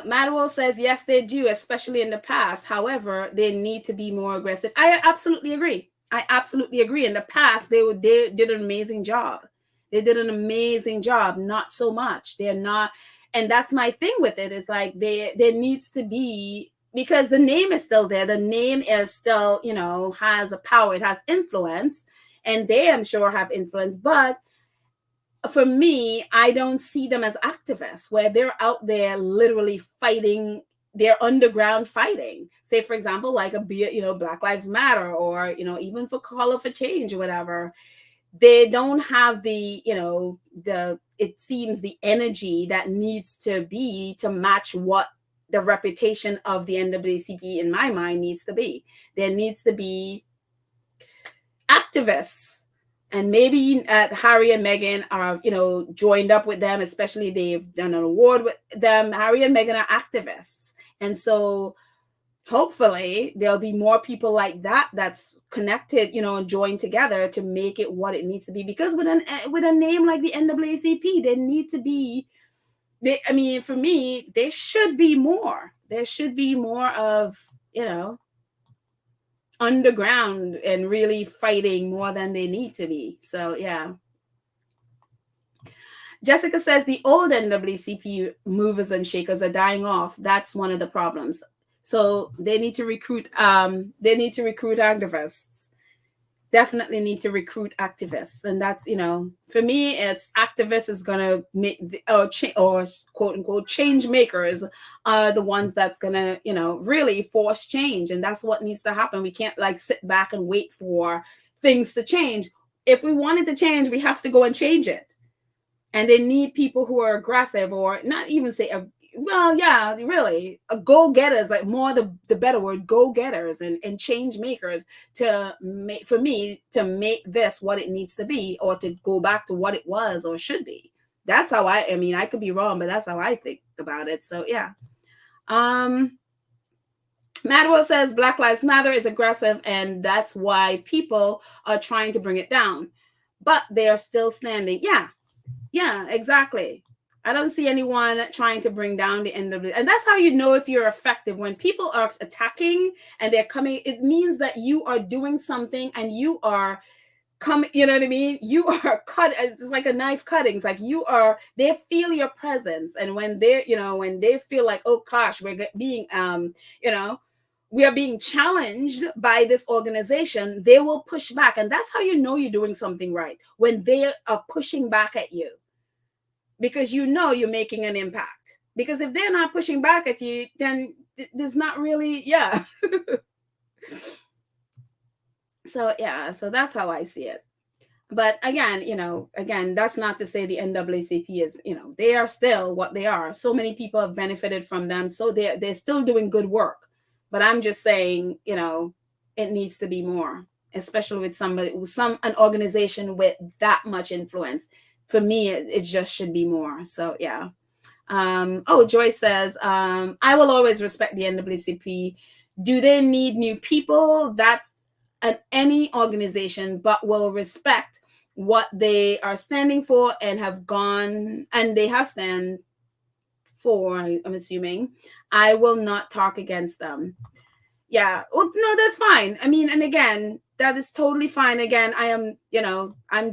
Manuel says, yes, they do, especially in the past. However, they need to be more aggressive. I absolutely agree. In the past, they did an amazing job. They did an amazing job. Not so much. They're not, and that's my thing with it. Is like there needs to be, because the name is still there. The name is still, has a power. It has influence, and they, I'm sure, have influence. But for me, I don't see them as activists where they're out there literally fighting. They're underground fighting. Say, for example, like Black Lives Matter, or even for Color for Change or whatever. They don't have it seems the energy that needs to be to match what the reputation of the NAACP in my mind needs to be. There needs to be activists. And maybe Harry and Meghan are, joined up with them, especially they've done an award with them. Harry and Meghan are activists. And so hopefully there'll be more people like that that's connected, and joined together to make it what it needs to be. Because with a name like the NAACP, there need to be, for me, there should be more. There should be more of, underground and really fighting more than they need to be. So yeah. Jessica says the old NAACP movers and shakers are dying off. That's one of the problems. So they need to recruit. They need to recruit activists. Definitely need to recruit activists, and that's for me, it's activists is gonna make or quote unquote change makers are the ones that's gonna really force change, and that's what needs to happen. We can't like sit back and wait for things to change. If we wanted to change, we have to go and change it. And they need people who are aggressive, or not even say well, yeah, really, go-getters, like more the better word, go-getters and change makers to make, for me, to make this what it needs to be, or to go back to what it was or should be. That's how I mean, I could be wrong, but that's how I think about it. So yeah. Madwell says Black Lives Matter is aggressive, and that's why people are trying to bring it down, but they are still standing. Yeah, yeah, exactly. I don't see anyone trying to bring down the NWA. And that's how you know if you're effective. When people are attacking and they're coming, it means that you are doing something and you are coming, you know what I mean? You are cut. It's like a knife cutting. It's like they feel your presence. And when when they feel like, oh gosh, we're being, you know, we are being challenged by this organization, they will push back. And that's how you know you're doing something right. When they are pushing back at you, because you know you're making an impact. Because if they're not pushing back at you, then there's not really, yeah. So yeah, so that's how I see it. But again, that's not to say the NAACP is, they are still what they are. So many people have benefited from them, so they're still doing good work. But I'm just saying, it needs to be more, especially with an organization with that much influence. For me, it just should be more. So yeah. Joyce says, I will always respect the NAACP. Do they need new people? That's any organization, but will respect what they are standing for and they have stand for, I'm assuming. I will not talk against them. Yeah. Well, no, that's fine. I mean, and again, that is totally fine. Again, I am, I'm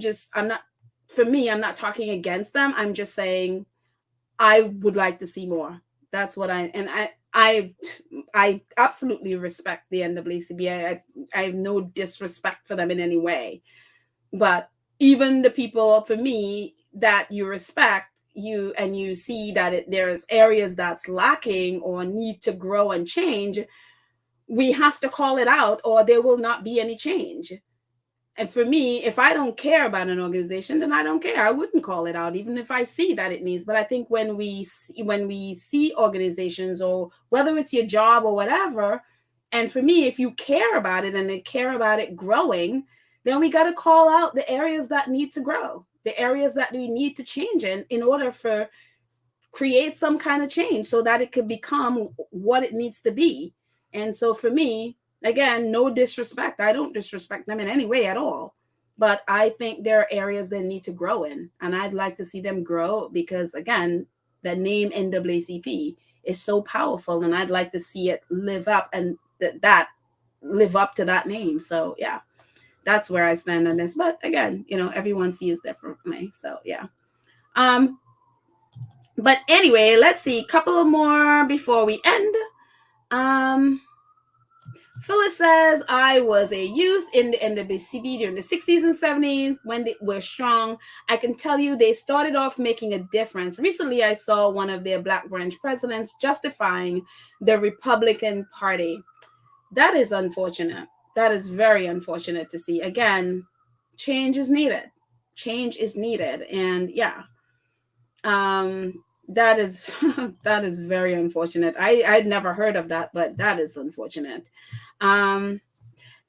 not, for me, I'm not talking against them. I'm just saying I would like to see more. That's what I absolutely respect the NAACP. I have no disrespect for them in any way. But even the people, for me, that you respect, you see that there's areas that's lacking or need to grow and change, we have to call it out, or there will not be any change. And for me, if I don't care about an organization, then I don't care. I wouldn't call it out, even if I see that it needs. But I think when we see organizations, or whether it's your job or whatever, and for me, if you care about it and they care about it growing, then we got to call out the areas that need to grow, the areas that we need to change in order for create some kind of change so that it could become what it needs to be. And so for me, again, no disrespect. I don't disrespect them in any way at all. But I think there are areas they need to grow in. And I'd like to see them grow because, again, the name NAACP is so powerful. And I'd like to see it live up and live up to that name. So, yeah, that's where I stand on this. But again, everyone sees differently. So, yeah. But anyway, let's see. A couple of more before we end. Phyllis says, I was a youth in the NAACP during the 60s and 70s when they were strong. I can tell you they started off making a difference. Recently, I saw one of their Black branch presidents justifying the Republican Party. That is unfortunate. That is very unfortunate to see. Again, change is needed. Change is needed. And yeah, that is that is very unfortunate. I'd never heard of that, but that is unfortunate.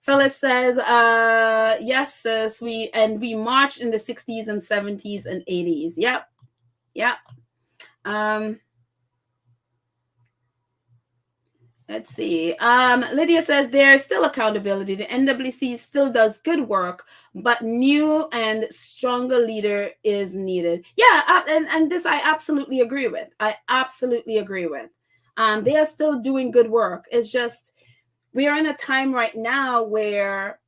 Phyllis says, yes, sis, we marched in the 60s and 70s and 80s. Yep. Let's see. Lydia says there's still accountability. The NWC still does good work, but new and stronger leader is needed. Yeah, and this I absolutely agree with. They are still doing good work. It's just we are in a time right now where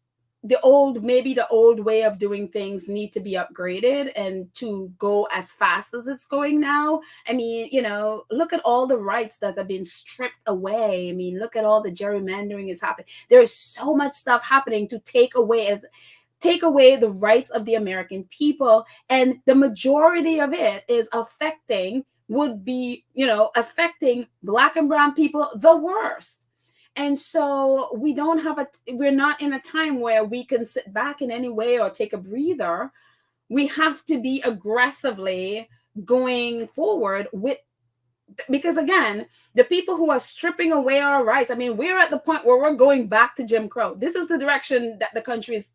the old way of doing things need to be upgraded and to go as fast as it's going now. I mean, look at all the rights that have been stripped away. I mean, look at all the gerrymandering is happening. There's so much stuff happening to take away the rights of the American people. And the majority of it is affecting Black and brown people the worst. And so we're not in a time where we can sit back in any way or take a breather. We have to be aggressively going forward with because again, the people who are stripping away our rights, I mean, we're at the point where we're going back to Jim Crow. This is the direction that the country is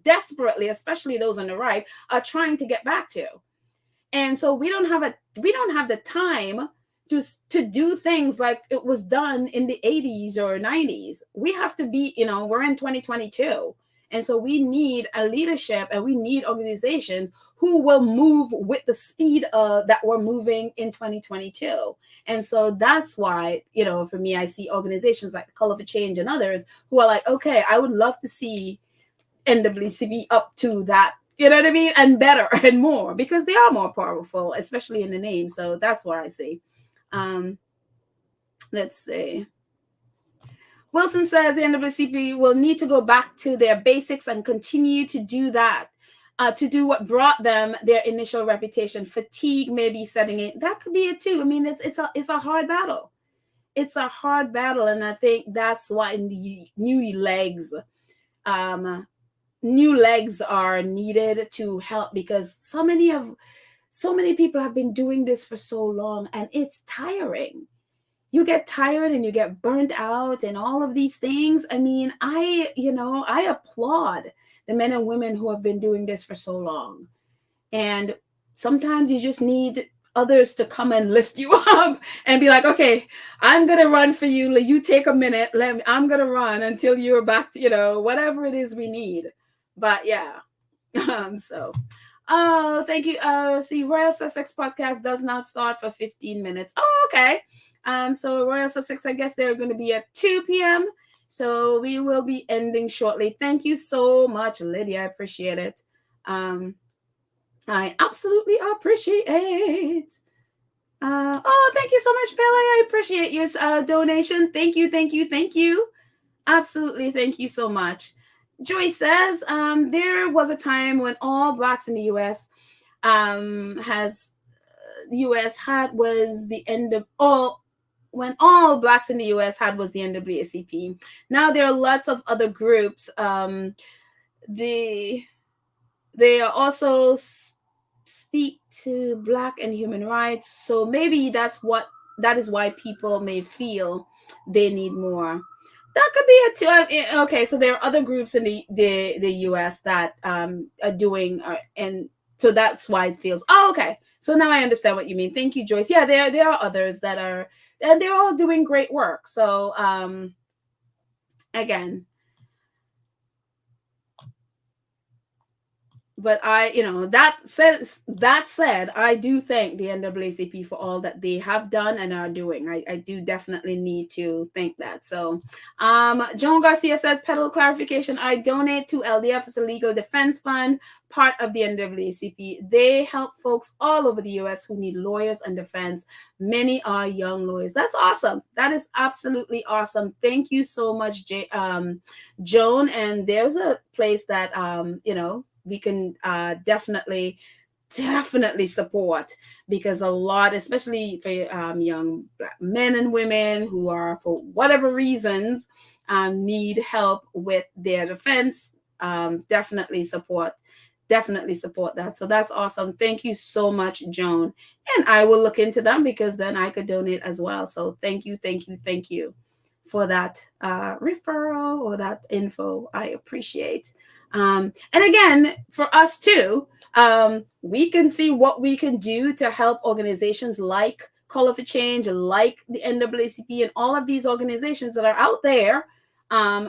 desperately, especially those on the right, are trying to get back to. And so we don't have the time to do things like it was done in the 80s or 90s. We have to be, we're in 2022. And so we need a leadership, and we need organizations who will move with the speed that we're moving in 2022. And so that's why, for me, I see organizations like the Color for Change and others who are like, okay, I would love to see NWCB up to that, you know what I mean? And better and more, because they are more powerful, especially in the name. So that's what I see. Let's see. Wilson says the NWCP will need to go back to their basics and continue to do that, to do what brought them their initial reputation. Fatigue may be setting in. That could be it too. I mean, it's a hard battle. It's a hard battle, and I think that's why new legs are needed to help, because so many people have been doing this for so long, and it's tiring. You get tired and you get burnt out and all of these things. I mean, I applaud the men and women who have been doing this for so long. And sometimes you just need others to come and lift you up and be like, okay, I'm going to run for you. You take a minute. I'm going to run until you're back to, whatever it is we need. But yeah. Oh, thank you. See, Royal Sussex podcast does not start for 15 minutes. Oh, okay. So Royal Sussex, I guess they're going to be at 2 p.m. So we will be ending shortly. Thank you so much, Lydia. I appreciate it. I absolutely appreciate it. Thank you so much, Pele. I appreciate your donation. Thank you. Absolutely. Thank you so much. Joy says, there was a time when all Blacks in the U.S. Was the end of all. When all Blacks in the U.S. had was the NAACP. Now there are lots of other groups. They are also speak to Black and human rights. So maybe that is why people may feel they need more. That could be it too. Okay, so there are other groups in the U.S. that are doing, and so that's why it feels. Oh, okay. So now I understand what you mean. Thank you, Joyce. Yeah, there are others that are, and they're all doing great work. So again, but that said, I do thank the NAACP for all that they have done and are doing. I do definitely need to thank that. So Joan Garcia said, pedal clarification, I donate to LDF as a legal defense fund, part of the NAACP. They help folks all over the US who need lawyers and defense. Many are young lawyers. That's awesome. That is absolutely awesome. Thank you so much, Joan. And there's a place that we can definitely support, because a lot, especially for young Black men and women who are, for whatever reasons, need help with their defense, definitely support that. So that's awesome. Thank you so much, Joan. And I will look into them, because then I could donate as well. So thank you for that referral or that info. I appreciate. And again, for us too, we can see what we can do to help organizations like Color for Change, like the NAACP, and all of these organizations that are out there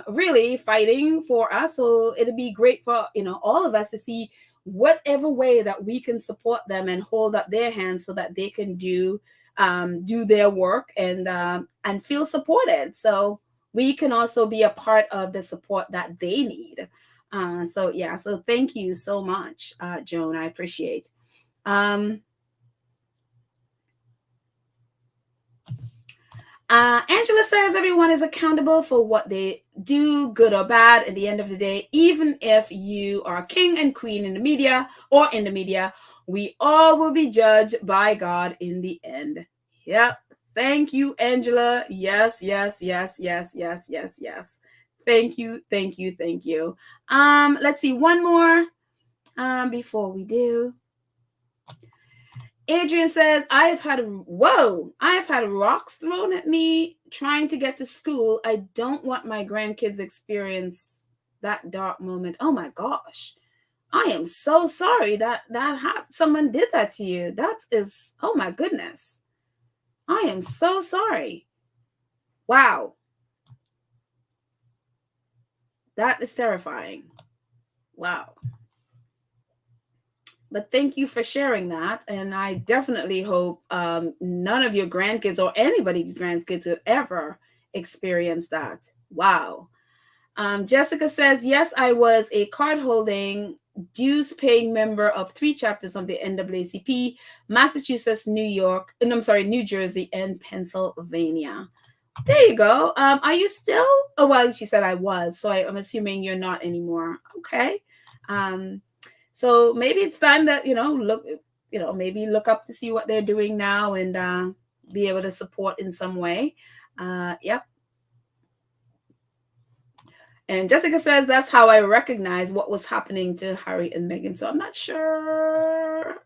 really fighting for us. So it'd be great for all of us to see whatever way that we can support them and hold up their hands so that they can do their work and feel supported. So we can also be a part of the support that they need. So thank you so much, Joan. I appreciate. Angela says everyone is accountable for what they do, good or bad. At the end of the day, even if you are king and queen in the media, we all will be judged by God in the end. Yep. Thank you, Angela. Yes. Thank you. Let's see one more before we do. Adrian says, I've had rocks thrown at me trying to get to school. I don't want my grandkids experience that dark moment. Oh my gosh. I am so sorry that someone did that to you. That is, oh my goodness. I am so sorry. Wow. That is terrifying. Wow. But thank you for sharing that. And I definitely hope none of your grandkids or anybody's grandkids will ever experience that. Wow. Jessica says, yes, I was a card holding, dues paying member of 3 chapters of the NAACP, Massachusetts, New York, and I'm sorry, New Jersey, and Pennsylvania. There you go. Are you still? Oh, well, she said I was, so I'm assuming you're not anymore. Okay. So maybe it's time that maybe look up to see what they're doing now and be able to support in some way. Yep. And Jessica says that's how I recognize what was happening to Harry and Meghan. So I'm not sure.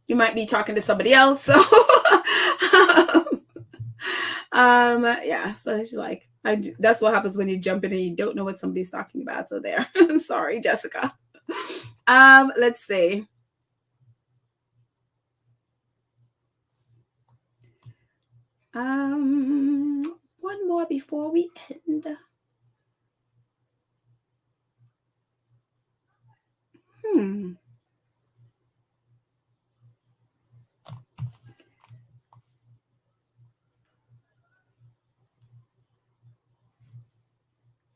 You might be talking to somebody else. So yeah. So she's like, that's what happens when you jump in and you don't know what somebody's talking about. So there. Sorry, Jessica. Let's see. One more before we end.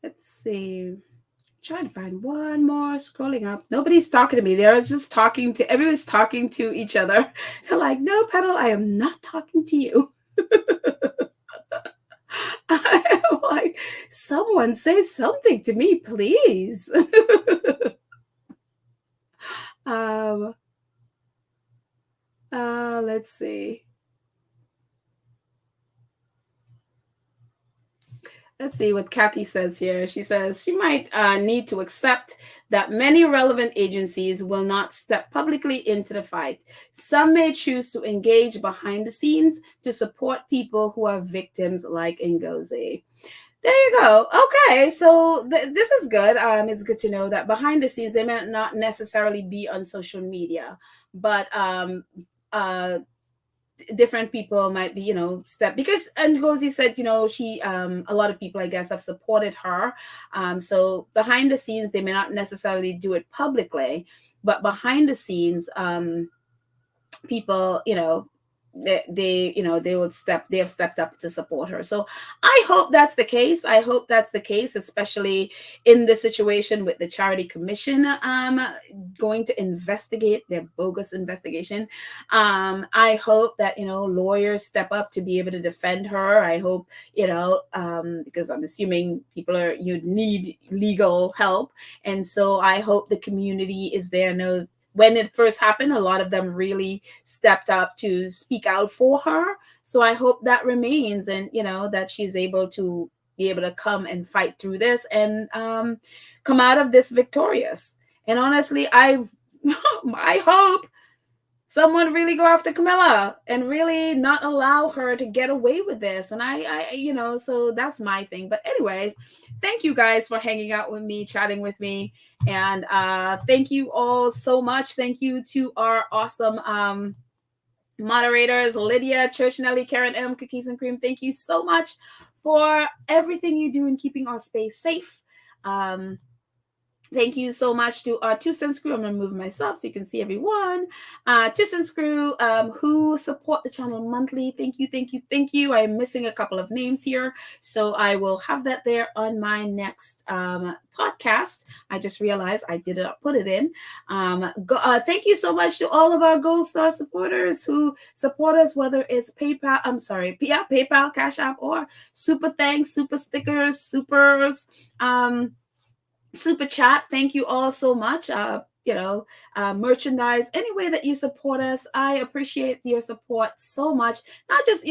Let's see. Trying to find one more, scrolling up. Nobody's talking to me. They're just talking to everyone's talking to each other. They're like, no, Petal, I am not talking to you. I'm like, someone say something to me, please. Let's see. Let's see what Kathy says here. She says she might need to accept that many relevant agencies will not step publicly into the fight. Some may choose to engage behind the scenes to support people who are victims like Ngozi. There you go. Okay, so this is good. It's good to know that behind the scenes, they may not necessarily be on social media, but different people might be, step because Ngozi said, she a lot of people I guess have supported her. So behind the scenes, they may not necessarily do it publicly, but behind the scenes, people, they have stepped up to support her. So I hope that's the case. I hope that's the case, especially in the situation with the Charity Commission going to investigate their bogus investigation. I hope that lawyers step up to be able to defend her. I hope because I'm assuming you need legal help, and so I hope the community is there. When it first happened, a lot of them really stepped up to speak out for her. So I hope that remains, and that she's able to come and fight through this and come out of this victorious. And honestly, I hope someone really go after Camilla and really not allow her to get away with this. And I so that's my thing. But anyways, thank you guys for hanging out with me, chatting with me. And thank you all so much. Thank you to our awesome moderators, Lydia, Church Nelly, Karen M, Cookies and Cream. Thank you so much for everything you do in keeping our space safe. Thank you so much to our 2 Cents Crew. I'm going to move myself so you can see everyone. 2 Cents Crew who support the channel monthly. Thank you, thank you, thank you. I'm missing a couple of names here, so I will have that there on my next podcast. I just realized I did not put it in. Thank you so much to all of our Gold Star supporters who support us, whether it's PayPal, PayPal, Cash App, or super thanks, super stickers, supers, super chat. Thank you all so much. Merchandise, any way that you support us, I appreciate your support so much. Not just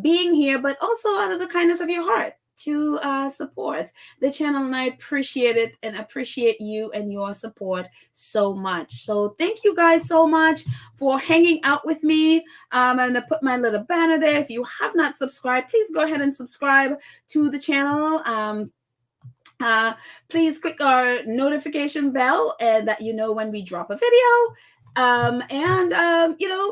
being here, but also out of the kindness of your heart. to support the channel, and I appreciate it and appreciate you and your support so much. So thank you guys so much for hanging out with me. I'm going to put my little banner there. If you have not subscribed, please go ahead and subscribe to the channel. Please click our notification bell and that you know when we drop a video.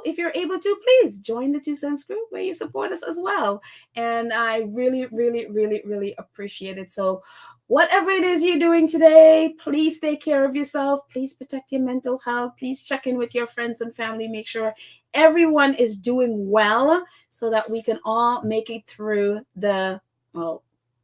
If you're able to, please join the 2 Cents group where you support us as well. And I really, really, really, really appreciate it. So whatever it is you're doing today, please take care of yourself. Please protect your mental health. Please check in with your friends and family. Make sure everyone is doing well so that we can all make it through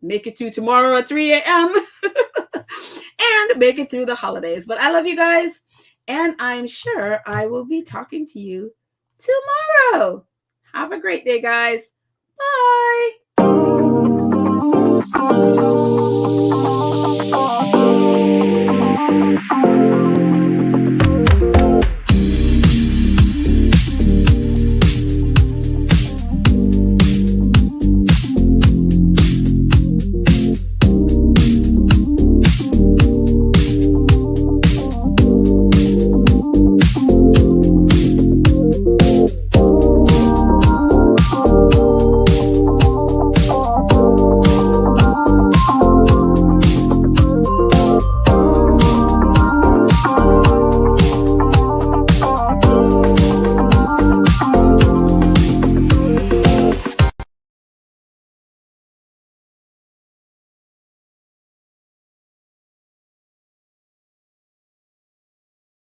make it to tomorrow at 3 a.m. and make it through the holidays. But I love you guys, and I'm sure I will be talking to you tomorrow. Have a great day, guys. Bye.